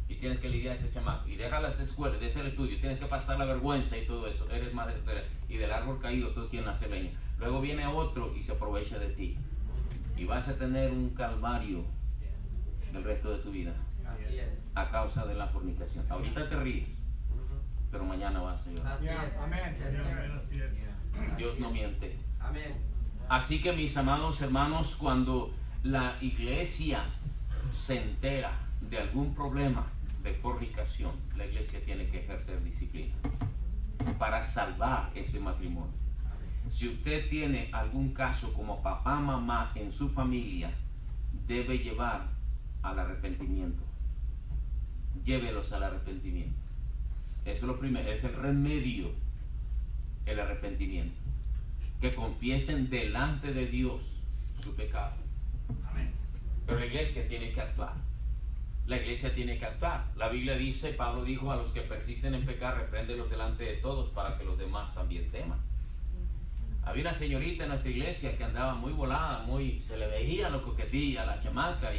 Y tienes que lidiar a ese chamaco. Y deja las escuelas, deja el estudio, tienes que pasar la vergüenza y todo eso. Eres madre soltera. Y del árbol caído todo quien hace leña. Luego viene otro y se aprovecha de ti. Y vas a tener un calvario el resto de tu vida. Así es. A causa de la fornicación. Ahorita te ríes, pero mañana vas a llorar. Así es. Amén. Dios no miente. Amén. Así que mis amados hermanos, cuando la iglesia se entera de algún problema de fornicación, la iglesia tiene que ejercer disciplina para salvar ese matrimonio. Si usted tiene algún caso como papá, mamá en su familia, debe llevar al arrepentimiento. Llévelos al arrepentimiento. Eso es lo primero, es el remedio, el arrepentimiento. Que confiesen delante de Dios su pecado. Amén. Pero la iglesia tiene que actuar. La iglesia tiene que actuar. La Biblia dice, Pablo dijo, a los que persisten en pecar, repréndelos delante de todos para que los demás también teman. Había una señorita en nuestra iglesia que andaba muy volada, se le veía lo coquetilla a la chamaca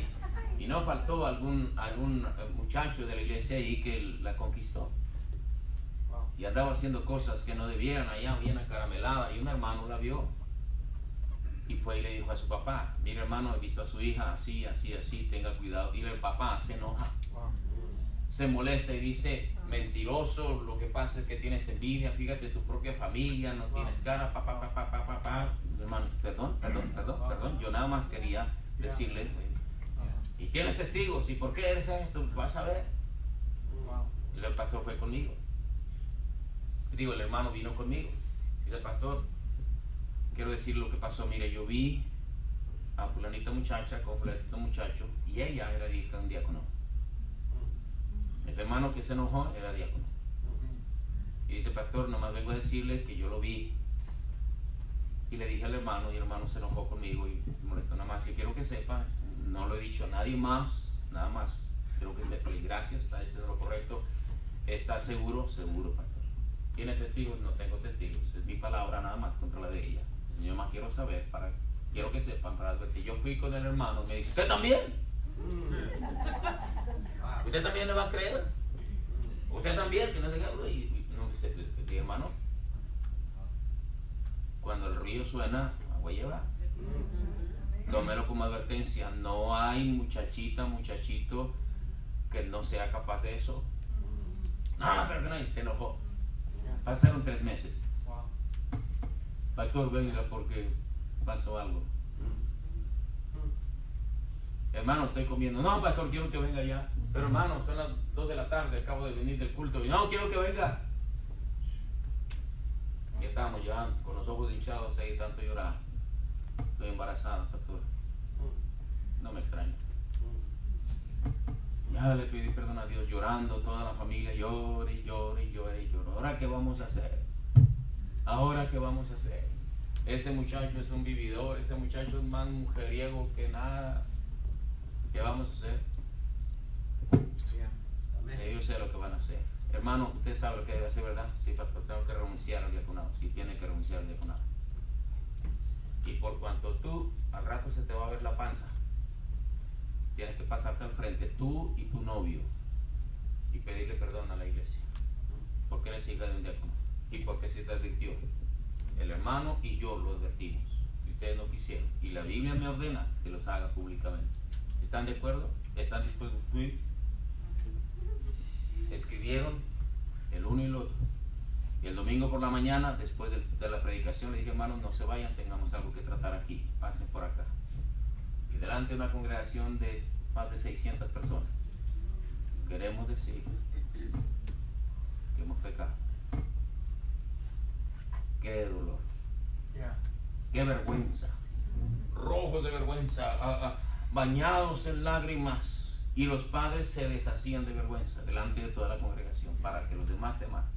y no faltó algún muchacho de la iglesia ahí que la conquistó. Y andaba haciendo cosas que no debieran allá, bien acaramelada, y un hermano la vio. Y fue y le dijo a su papá, mira hermano, he visto a su hija así, así, así, tenga cuidado. Y el papá se enoja, se molesta y dice, mentiroso, lo que pasa es que tienes envidia, fíjate tu propia familia, no tienes cara, Hermano, perdón, yo nada más quería decirle, y tienes testigos, ¿y por qué eres esto? Vas a ver. Y el pastor fue conmigo. El hermano vino conmigo. Dice el pastor, quiero decir lo que pasó. Mire, yo vi a fulanita muchacha con fulanito muchacho y ella era hija de un diácono. Ese hermano que se enojó era diácono. Y dice, pastor, nomás vengo a decirle que yo lo vi. Y le dije al hermano y el hermano se enojó conmigo y me molestó nada más. Y quiero que sepa, no lo he dicho a nadie más, nada más. Quiero que sepa, y gracias, está diciendo lo correcto. ¿Está seguro? Seguro, pastor. ¿Tiene testigos? No tengo testigos. Es mi palabra nada más contra la de ella. Yo más quiero saber, quiero que sepan, para advertir. Yo fui con el hermano, me dice, ¿usted también? ¿Usted también le va a creer? ¿Usted también? Que no se y no, que hermano, cuando el río suena, agua lleva. Tómelo como advertencia. No hay muchachita, muchachito que no sea capaz de eso. No, pero que no, se enojó. Pasaron 3 meses. Pastor, venga porque pasó algo. Hermano, estoy comiendo. No, pastor, quiero que venga ya. Pero hermano, son las 2 de la tarde, acabo de venir del culto. Y no, quiero que venga. Y estábamos llorando, con los ojos hinchados ahí, tanto llorar. Estoy embarazada, pastor. No me extraña. Ya le pedí perdón a Dios, llorando, toda la familia llore, llore, llore, llore. ¿Ahora qué vamos a hacer? ¿Ahora qué vamos a hacer? Ese muchacho es un vividor, ese muchacho es más mujeriego que nada. ¿Qué vamos a hacer? Yo sé lo que van a hacer. Hermano, usted sabe lo que debe hacer, ¿verdad? Sí, pastor, tengo que renunciar al diaconado. Sí, tiene que renunciar al diaconado. Y por cuanto tú, al rato se te va a ver la panza, tienes que pasarte al frente, tú y tu novio, y pedirle perdón a la iglesia. Porque eres hija de un diácono. Y porque se te advirtió. El hermano y yo lo advertimos. Y ustedes no quisieron. Y la Biblia me ordena que los haga públicamente. ¿Están de acuerdo? ¿Están dispuestos a escribir? Escribieron el uno y el otro. Y el domingo por la mañana, después de la predicación, le dije, hermanos, no se vayan, tengamos algo que tratar aquí. Pasen por acá. Y delante de una congregación de más de 600 personas, queremos decir que hemos pecado. qué dolor, Yeah. qué vergüenza, rojos de vergüenza, bañados en lágrimas, y los padres se deshacían de vergüenza delante de toda la congregación para que los demás te maten.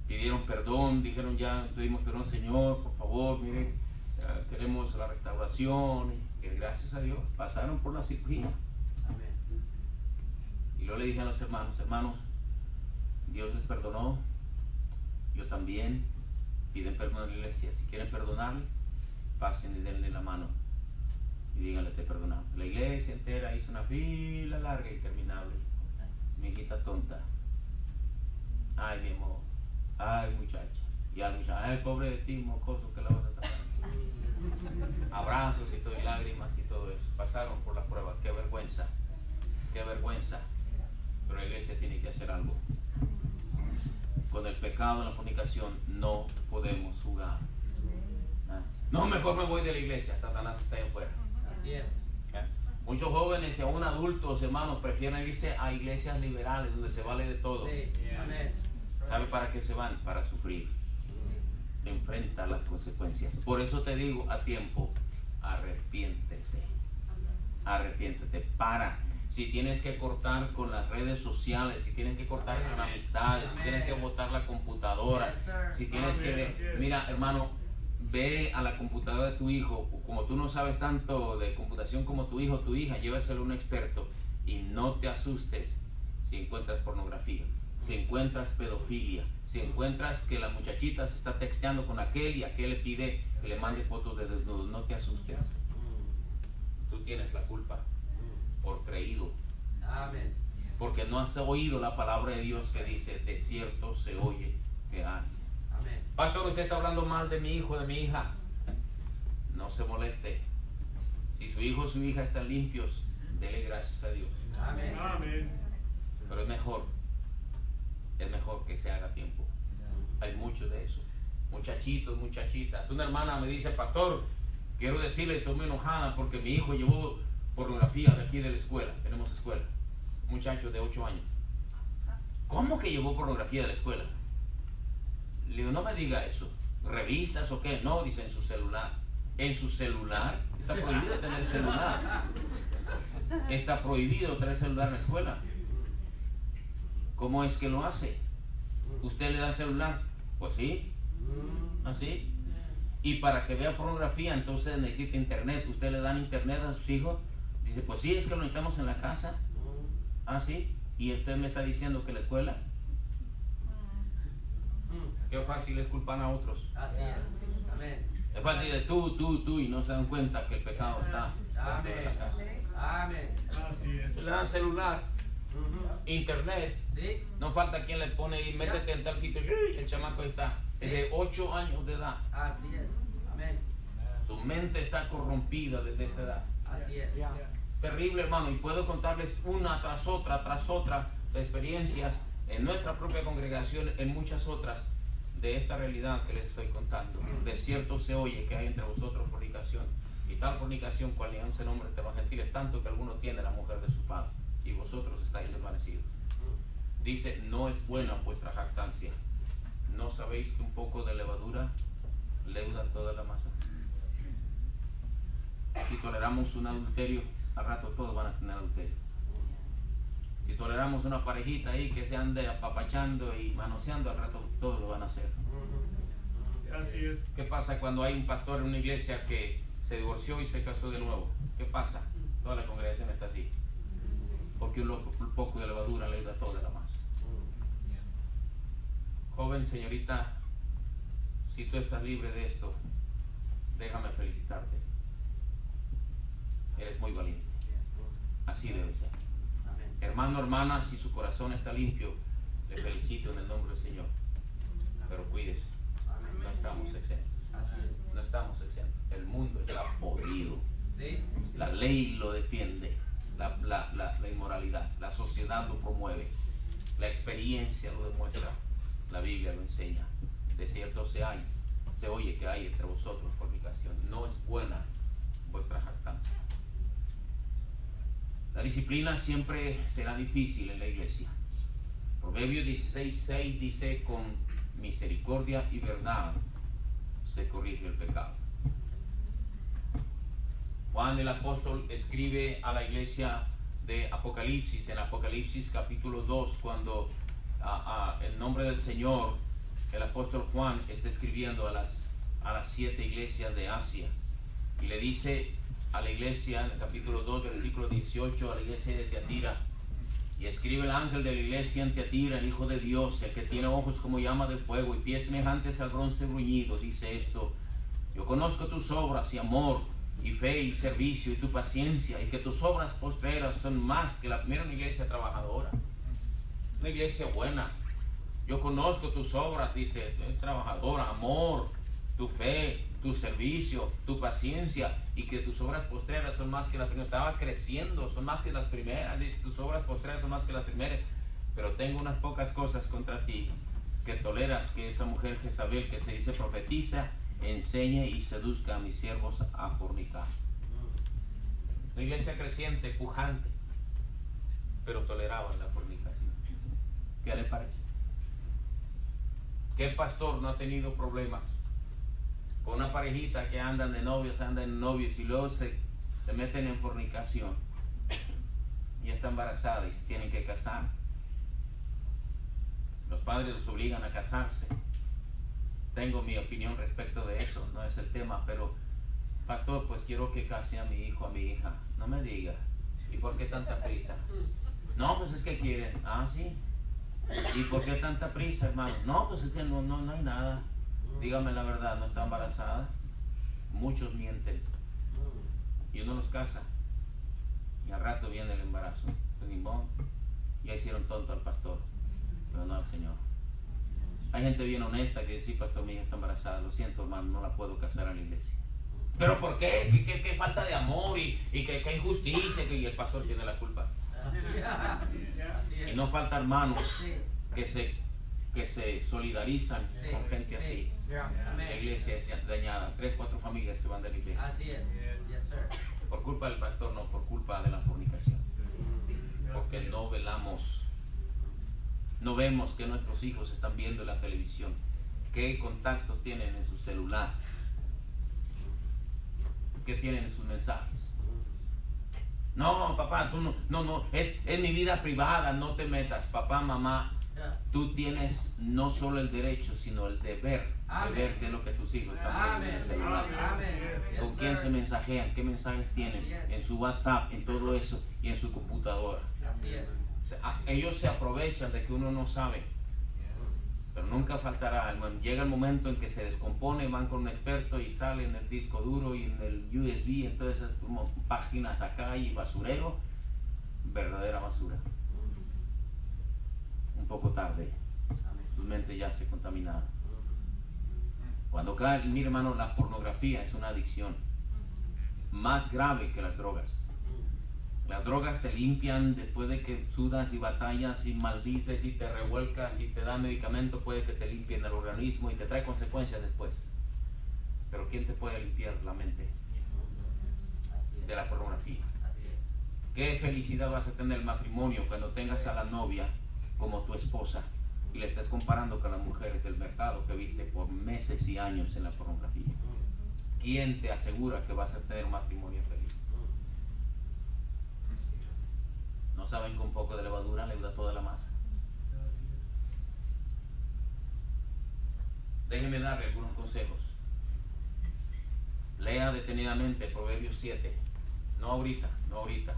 Pidieron perdón, dijeron ya, pedimos perdón, Señor, por favor, mire, queremos la restauración, y gracias a Dios pasaron por la cirugía. Amén. Y luego le dije a los hermanos, Dios les perdonó, yo también, piden perdón a la iglesia, si quieren perdonarle, pasen y denle la mano y díganle te perdonamos. La iglesia entera hizo una fila larga e interminable. Mi hijita tonta, ay mi amor, ay muchacha, y al muchacho, ay pobre de ti, mocoso que la vas a tapar. Abrazos y todo, y lágrimas y todo eso, pasaron por la prueba, qué vergüenza, pero la iglesia tiene que hacer algo. Con el pecado en la fornicación no podemos jugar. No, mejor me voy de la iglesia, Satanás está ahí afuera. Así es. Muchos jóvenes y aún adultos, hermanos, prefieren irse a iglesias liberales donde se vale de todo. Sí. Amén. ¿Sabe para qué se van? Para sufrir. Enfrenta las consecuencias. Por eso te digo a tiempo, arrepiéntete. Arrepiéntete. Para. Si tienes que cortar con las redes sociales, si tienes que cortar con amistades, si tienes que botar la computadora, si tienes que ver, mira hermano, ve a la computadora de tu hijo, como tú no sabes tanto de computación como tu hijo o tu hija, llévaselo a un experto y no te asustes si encuentras pornografía, si encuentras pedofilia, si encuentras que la muchachita se está texteando con aquel y aquel le pide que le mande fotos de desnudos, no te asustes. Tú tienes la culpa por creído. Amén. Porque no has oído la palabra de Dios que dice, de cierto se oye que hay. Amén. Pastor, usted está hablando mal de mi hijo, de mi hija. No se moleste. Si su hijo o su hija están limpios, dele gracias a Dios. Amén. Amén. Pero es mejor que se haga tiempo. Hay mucho de eso. Muchachitos, muchachitas. Una hermana me dice, pastor, quiero decirle, estoy muy enojada porque mi hijo llevó pornografía de aquí de la escuela. Tenemos escuela. Un muchacho de 8 años. ¿Cómo que llevó pornografía de la escuela? Le digo, no me diga eso. ¿Revistas o qué? No, dice en su celular. En su celular. Está prohibido tener celular. Está prohibido tener celular en la escuela. ¿Cómo es que lo hace? ¿Usted le da celular? Pues sí. ¿Así? Y para que vea pornografía, entonces necesita internet. ¿Usted le dan internet a sus hijos? Dice, pues sí, es que lo necesitamos en la casa. ¿Ah, sí? ¿Y usted me está diciendo que la escuela? Qué fácil es culpar a otros. Así es. Amén. Es fácil de tú, y no se dan cuenta que el pecado está dentro de la Amén. casa. Amén. Así es. Le dan celular, internet. Sí. No falta quien le pone y métete en tal sitio. ¡Uy! El chamaco está. Es de 8 años de edad. Así es. Amén. Su mente está corrompida desde esa edad. Así es. Terrible, hermano, y puedo contarles una tras otra de experiencias en nuestra propia congregación, en muchas otras de esta realidad que les estoy contando. De cierto se oye que hay entre vosotros fornicación, y tal fornicación cual ni aun se nombra entre los gentiles, tanto que alguno tiene la mujer de su padre, y vosotros estáis desvanecidos. Dice, no es buena vuestra jactancia. ¿No sabéis que un poco de levadura leuda toda la masa? Si toleramos un adulterio, al rato todos van a tener adulterio. Si toleramos una parejita ahí que se ande apapachando y manoseando, al rato todos lo van a hacer. Así es. ¿Qué pasa cuando hay un pastor en una iglesia que se divorció y se casó de nuevo? ¿Qué pasa? Toda la congregación está así. Porque un poco de levadura le da toda la masa. Joven, señorita, si tú estás libre de esto, déjame felicitarte. Eres muy valiente. Así debe ser. Amén. Hermano, hermana, si su corazón está limpio, le felicito en el nombre del Señor. Pero cuídese, no estamos exentos. Así es. No estamos exentos. El mundo está podrido. Sí. La ley lo defiende. La inmoralidad. La sociedad lo promueve. La experiencia lo demuestra. La Biblia lo enseña. De cierto se oye que hay entre vosotros fornicación. No es buena vuestra jactancia. La disciplina siempre será difícil en la iglesia. Proverbios 16:6 dice, con misericordia y verdad se corrige el pecado. Juan el apóstol escribe a la iglesia de Apocalipsis, en Apocalipsis capítulo 2, cuando en nombre del Señor el apóstol Juan está escribiendo a las 7 iglesias de Asia, y le dice a la iglesia en el capítulo 2 versículo 18, a la iglesia de Tiatira: y escribe el ángel de la iglesia en Tiatira, el Hijo de Dios, el que tiene ojos como llama de fuego y pies semejantes al bronce bruñido, dice esto: yo conozco tus obras y amor y fe y servicio y tu paciencia, y que tus obras postreras son más que la primera. Una iglesia trabajadora, una iglesia buena. Yo conozco tus obras, dice, trabajadora, amor, tu fe, tu servicio, tu paciencia, y que tus obras postreras son más que las primeras. Estaba creciendo, son más que las primeras, dice, tus obras postreras son más que las primeras. Pero tengo unas pocas cosas contra ti, que toleras que esa mujer Jezabel, que se dice profetiza, enseñe y seduzca a mis siervos a fornicar. Una iglesia creciente, pujante, pero toleraban la fornicación. ¿Qué le parece? ¿Qué pastor no ha tenido problemas con una parejita que andan en novios y luego se meten en fornicación? Ya está embarazada y se tienen que casar. Los padres los obligan a casarse. Tengo mi opinión respecto de eso, no es el tema, pero pastor, pues quiero que case a mi hijo, a mi hija. No me diga. ¿Y por qué tanta prisa? No, pues es que quieren. Ah, sí. ¿Y por qué tanta prisa, hermano? No, pues es que no hay nada. Dígame la verdad, no está embarazada. Muchos mienten. Y uno los casa. Y al rato viene el embarazo. Ya hicieron tonto al pastor, pero no al Señor. Hay gente bien honesta que dice: sí, pastor, mi hija está embarazada. Lo siento, hermano, no la puedo casar a la iglesia. ¿Pero por qué? ¿Qué falta de amor y qué injusticia? Y el pastor tiene la culpa. Y no falta hermanos que se solidarizan con gente así. La iglesia es dañada. 3, 4 familias se van de la iglesia. Así es. Yes, sir. Por culpa del pastor, no, por culpa de la fornicación. Porque no velamos. No vemos que nuestros hijos están viendo en la televisión, qué contactos tienen en su celular, qué tienen en sus mensajes. No, papá, tú no, es mi vida privada, no te metas. Papá, mamá, tú tienes no solo el derecho, sino el deber de ver qué es lo que tus hijos están viendo en el celular. Con quién se mensajean, qué mensajes tienen en su WhatsApp, en todo eso, y en su computadora. Así es. Ellos se aprovechan de que uno no sabe, pero nunca faltará, hermano. Llega el momento en que se descompone, van con un experto y sale en el disco duro y en el USB, en todas esas páginas acá, y basurero, verdadera basura. Un poco tarde, su mente ya se contaminada. Cuando cae, mire, hermano, la pornografía es una adicción más grave que las drogas. Las drogas te limpian después de que sudas y batallas y maldices y te revuelcas y te dan medicamento, puede que te limpien el organismo y te trae consecuencias después. Pero ¿quién te puede limpiar la mente de la pornografía? ¿Qué felicidad vas a tener el matrimonio cuando tengas a la novia como tu esposa y le estés comparando con las mujeres del mercado que viste por meses y años en la pornografía? ¿Quién te asegura que vas a tener un matrimonio feliz? ¿No saben que un poco de levadura leuda toda la masa? Déjenme darle algunos consejos. Lea detenidamente Proverbios 7. No ahorita.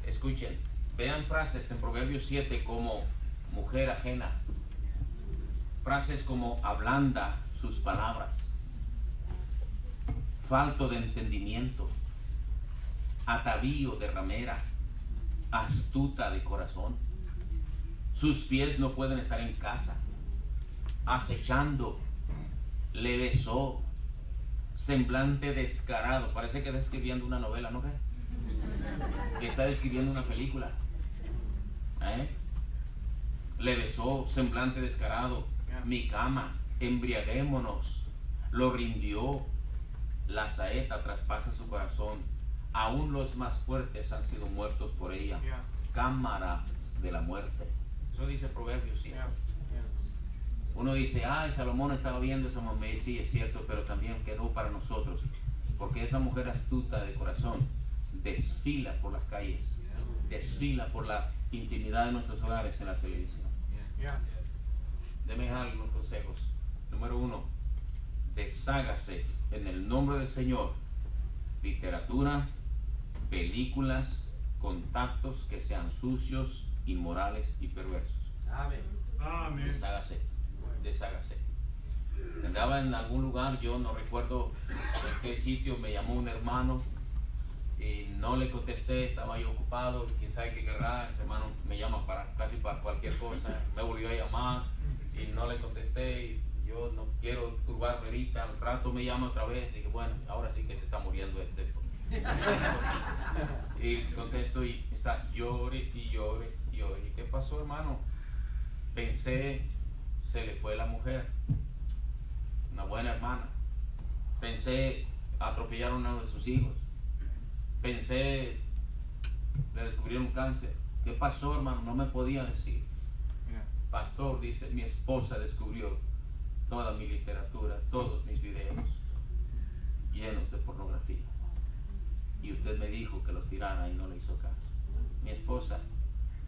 Escuchen. Vean frases en Proverbios 7 como mujer ajena. Frases como ablanda sus palabras. Falto de entendimiento. Atavío de ramera. Astuta de corazón. Sus pies no pueden estar en casa. Acechando. Le besó. Semblante descarado. Parece que está escribiendo una novela, ¿no cree? Que está escribiendo una película. Le besó. Semblante descarado. Mi cama. Embriaguémonos. Lo rindió. La saeta traspasa su corazón. Aún los más fuertes han sido muertos por ella. Cámara de la muerte. Eso dice Proverbios 7. Uno dice, ay, Salomón estaba viendo esa mujer, sí, es cierto, pero también quedó para nosotros, porque esa mujer astuta de corazón desfila por las calles, desfila por la intimidad de nuestros hogares en la televisión. Déme algunos consejos. Número 1, deshágase en el nombre del Señor literatura, películas, contactos que sean sucios, inmorales y perversos. Amén. Amén. Deshágase, deshágase. Andaba en algún lugar, yo no recuerdo en qué sitio, me llamó un hermano y no le contesté, estaba yo ocupado, quién sabe qué querrá, ese hermano me llama casi para cualquier cosa, me volvió a llamar y no le contesté, y yo no quiero turbarme ahorita, al rato me llama otra vez, y dije, bueno, ahora sí que se está muriendo este. Y contesto y está llore y llore y llore. ¿Y qué pasó, hermano? Pensé, se le fue la mujer, una buena hermana. Pensé, atropellaron a uno de sus hijos. Pensé, le descubrieron cáncer. ¿Qué pasó, hermano? No me podía decir. Pastor, dice, mi esposa descubrió toda mi literatura, todos mis videos llenos de pornografía. Y usted me dijo que los tirara y no le hizo caso. Mi esposa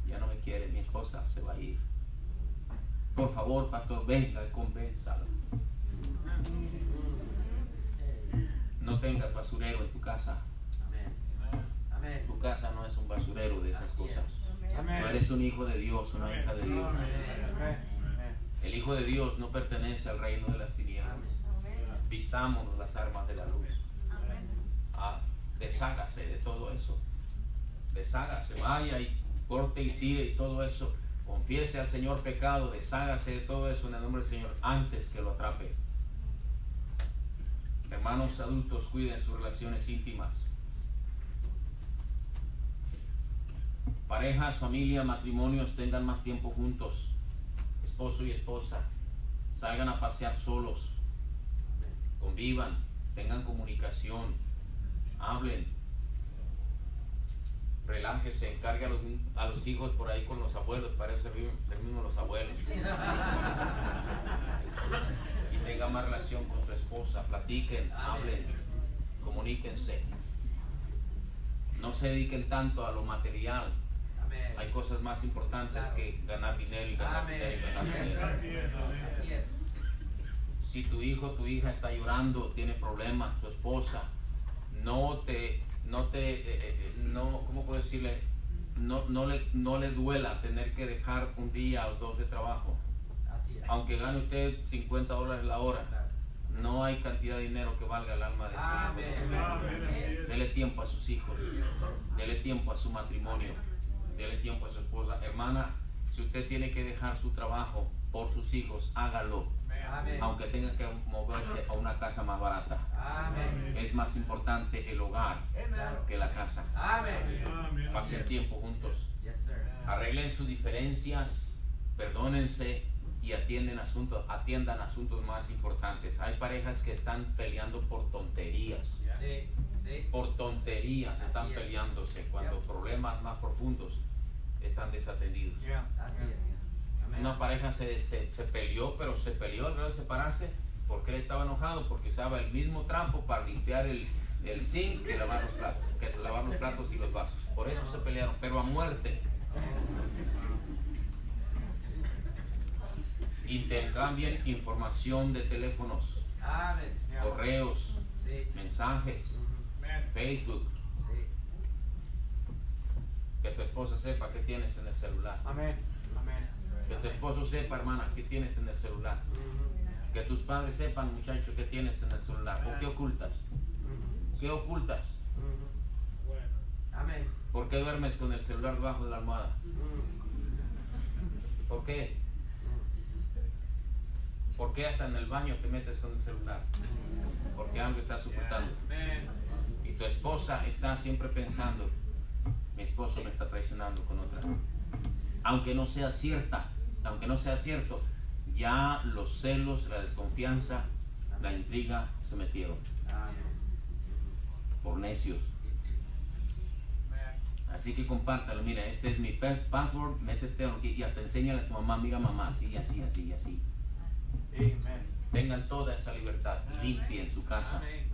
ya no me quiere, mi esposa se va a ir. Por favor, pastor, venga y convénzalo. No tengas basurero en tu casa. Amén. Tu casa no es un basurero de esas cosas. Amén. No eres un hijo de Dios, una hija de Dios. Amén. El hijo de Dios no pertenece al reino de las tinieblas. Vistámonos las armas de la luz. Deshágase de todo eso. Deshágase, vaya y corte y tire y todo eso. Confiese al Señor pecado, deshágase de todo eso en el nombre del Señor antes que lo atrape. Hermanos adultos, cuiden sus relaciones íntimas. Parejas, familia, matrimonios, tengan más tiempo juntos. Esposo y esposa, salgan a pasear solos, convivan, tengan comunicación, hablen, relájese, encargue a los hijos por ahí con los abuelos, para eso servimos los abuelos. Y tengan más relación con su esposa, platiquen, hablen, comuníquense. No se dediquen tanto a lo material. Hay cosas más importantes que ganar dinero y ganar dinero y ganar dinero. Así es, amén. Así es. Si tu hijo o tu hija está llorando, tiene problemas, tu esposa, ¿cómo puedo decirle? No le duela tener que dejar un día o dos de trabajo. Así es. Aunque gane usted $50 la hora, no hay cantidad de dinero que valga el alma de su hijo. Amén. Dele tiempo a sus hijos, dele tiempo a su matrimonio, dele tiempo a su esposa. Hermana, si usted tiene que dejar su trabajo por sus hijos, hágalo. Amén. Aunque tenga que moverse a una casa más barata. Amén. Es más importante el hogar Claro. que la casa. Amén. Amén. Pasen tiempo juntos. Yes, sir. Arreglen sus diferencias, perdónense y atiendan asuntos más importantes. Hay parejas que están peleando por tonterías. Sí, sí. Por tonterías están Así es. peleándose cuando problemas más profundos están desatendidos. Así es. Amén. Una pareja se peleó, pero se peleó al grado de separarse porque él estaba enojado, porque usaba el mismo trapo para limpiar el zinc que lavar los platos y los vasos. Por eso se pelearon, pero a muerte. Intercambien información de teléfonos, Amén. correos, Sí. mensajes, Facebook. Sí. Que tu esposa sepa qué tienes en el celular. Amén. Amén. Que tu esposo sepa, hermana, qué tienes en el celular. Que tus padres sepan, muchachos, qué tienes en el celular. ¿O qué ocultas? ¿Qué ocultas? Bueno. Amén. ¿Por qué duermes con el celular debajo de la almohada? ¿Por qué? ¿Por qué hasta en el baño te metes con el celular? Porque algo estás ocultando. Y tu esposa está siempre pensando, mi esposo me está traicionando con otra. Aunque no sea cierto, ya los celos, la desconfianza, la intriga se metieron por necios. Así que compártalo, mira, este es mi password, métete aquí y hasta enséñale a tu mamá, mira mamá, así, así, así, así. Tengan toda esa libertad, limpien su casa. Amén.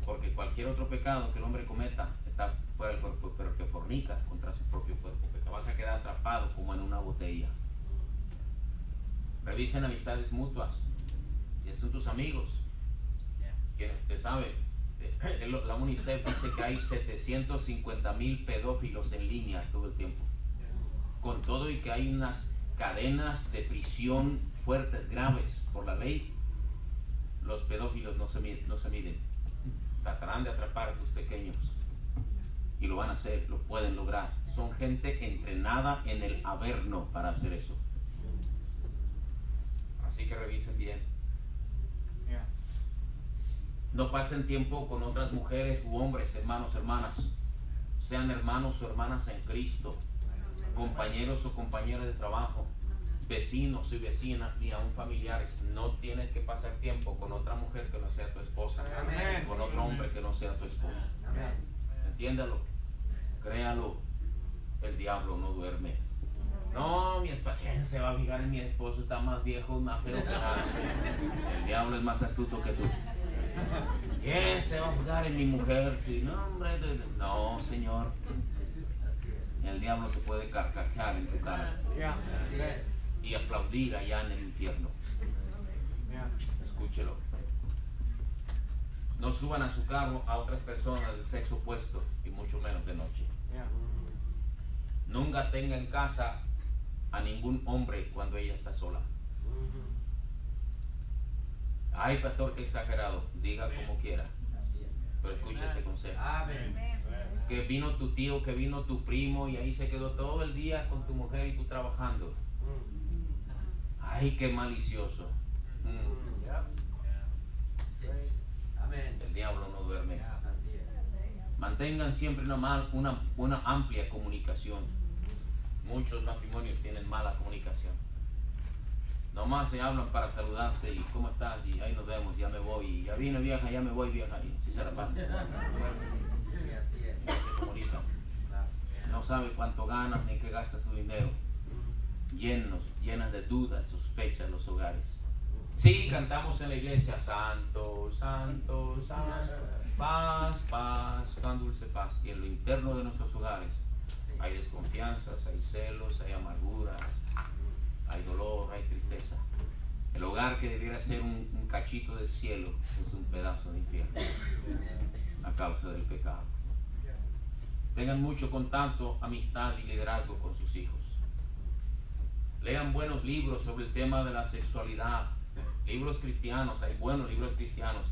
Porque cualquier otro pecado que el hombre cometa está fuera del cuerpo, pero que fornica contra su propio cuerpo, que te vas a quedar atrapado como en una botella. Revisen amistades mutuas. Y esos son tus amigos. Que usted sabe, la UNICEF dice que hay 750,000 pedófilos en línea todo el tiempo. Con todo y que hay unas cadenas de prisión fuertes, graves por la ley, los pedófilos no se miden. Tratarán de atrapar a tus pequeños y lo van a hacer, lo pueden lograr. Son gente entrenada en el averno para hacer eso. Así que revisen bien. No pasen tiempo con otras mujeres u hombres, hermanos, hermanas. Sean hermanos o hermanas en Cristo, compañeros o compañeras de trabajo, vecinos y vecinas, ni aún familiares. No tienes que pasar tiempo con otra mujer que no sea tu esposa, Amén. con otro hombre que no sea tu esposo. Amén. Entiéndalo, créalo, el diablo no duerme. No, mi esposo, ¿quién se va a fijar en mi esposo? Está más viejo, más feo que nada. El diablo es más astuto que tú. ¿Quién se va a fijar en mi mujer? Sí, no, hombre, no, señor. El diablo se puede carcajear en tu cara y aplaudir allá en el infierno. Escúchelo. No suban a su carro a otras personas del sexo opuesto y mucho menos de noche. Nunca tenga en casa a ningún hombre cuando ella está sola. Ay, pastor, qué exagerado. Diga como quiera, pero escuche ese consejo. Amén. Que vino tu tío, que vino tu primo y ahí se quedó todo el día con tu mujer y tú trabajando. Ay, qué malicioso. Amén. El diablo no duerme. Así es. Mantengan siempre una amplia comunicación. Muchos matrimonios tienen mala comunicación. Nomás se hablan para saludarse y ¿cómo estás? Y ahí nos vemos, ya me voy. Y ya vine vieja, ya me voy vieja. Y si se la van. Sí, así es. No se comunican. Claro. No sabe cuánto ganas ni en qué gasta su dinero. Llenas de dudas, sospechas los hogares. Sí, cantamos en la iglesia, santo, santo, santo, paz, paz, tan dulce paz. Y en lo interno de nuestros hogares hay desconfianzas, hay celos, hay amarguras, hay dolor, hay tristeza. El hogar que debiera ser un cachito del cielo es un pedazo de infierno a causa del pecado. Tengan mucho contacto, amistad y liderazgo con sus hijos. Lean buenos libros sobre el tema de la sexualidad. Libros cristianos, hay buenos libros cristianos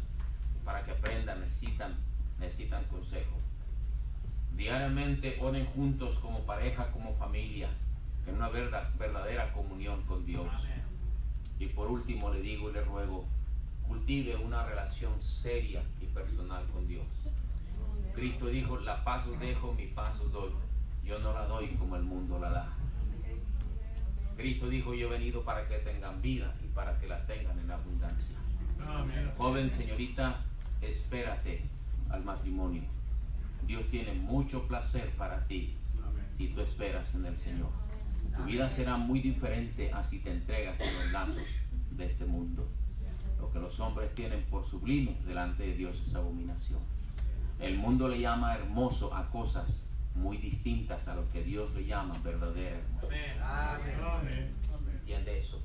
para que aprendan, necesitan consejo. Diariamente oren juntos como pareja, como familia, en una verdadera comunión con Dios. Y por último le digo y le ruego, cultive una relación seria y personal con Dios. Cristo dijo, la paz os dejo, mi paz os doy. Yo no la doy como el mundo la da. Cristo dijo, yo he venido para que tengan vida y para que la tengan en abundancia. Amén. Joven, señorita, espérate al matrimonio. Dios tiene mucho placer para ti y tú esperas en el Señor. Tu vida será muy diferente así te entregas en los lazos de este mundo. Lo que los hombres tienen por sublime delante de Dios es abominación. El mundo le llama hermoso a cosas muy distintas a lo que Dios le llama verdadera hermosura. Amén. ¿Entiende eso?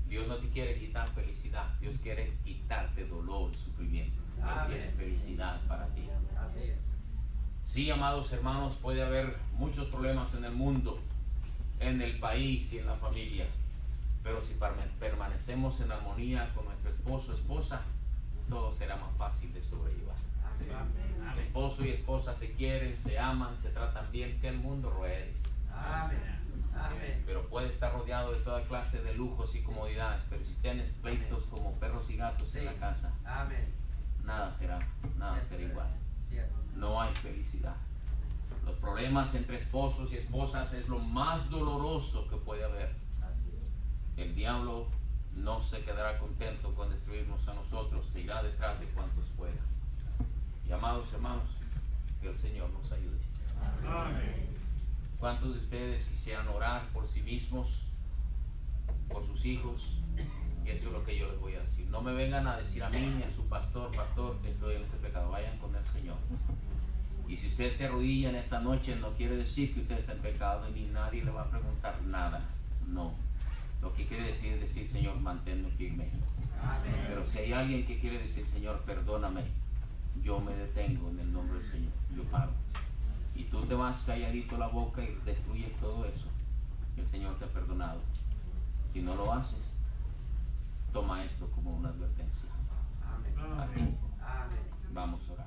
Dios no te quiere quitar felicidad, Dios quiere quitarte dolor y sufrimiento. Dios quiere felicidad para ti. Así es. Sí, amados hermanos, puede haber muchos problemas en el mundo, en el país y en la familia, pero si permanecemos en armonía con nuestro esposo o esposa, todo será más fácil de sobrellevar. Amén. Esposo y esposa se quieren, se aman, se tratan bien, que el mundo ruede. Amén. Amén. Pero puede estar rodeado de toda clase de lujos y comodidades, pero si tienes pleitos como perros y gatos en la casa, Amén. nada será igual. Cierto. No hay felicidad. Los problemas entre esposos y esposas es lo más doloroso que puede haber. Así es. El diablo no se quedará contento con destruirnos a nosotros, se irá detrás de cuantos pueda. Y amados hermanos, que el Señor nos ayude. Amén. ¿Cuántos de ustedes quisieran orar por sí mismos por sus hijos. Y eso es lo que yo les voy a decir. No me vengan a decir a mí ni a su pastor, estoy en este pecado. Vayan con el Señor. Y si usted se arrodilla en esta noche, no quiere decir que usted está en pecado, ni nadie le va a preguntar nada. No. Lo que quiere decir es decir, Señor, manténme firme. Amén. Pero si hay alguien que quiere decir, Señor, perdóname, yo me detengo en el nombre del Señor. Yo paro. Y tú te vas calladito la boca y destruyes todo eso. El Señor te ha perdonado. Si no lo haces, toma esto como una advertencia. Amén. A ti. Amén. Amén. Vamos a orar.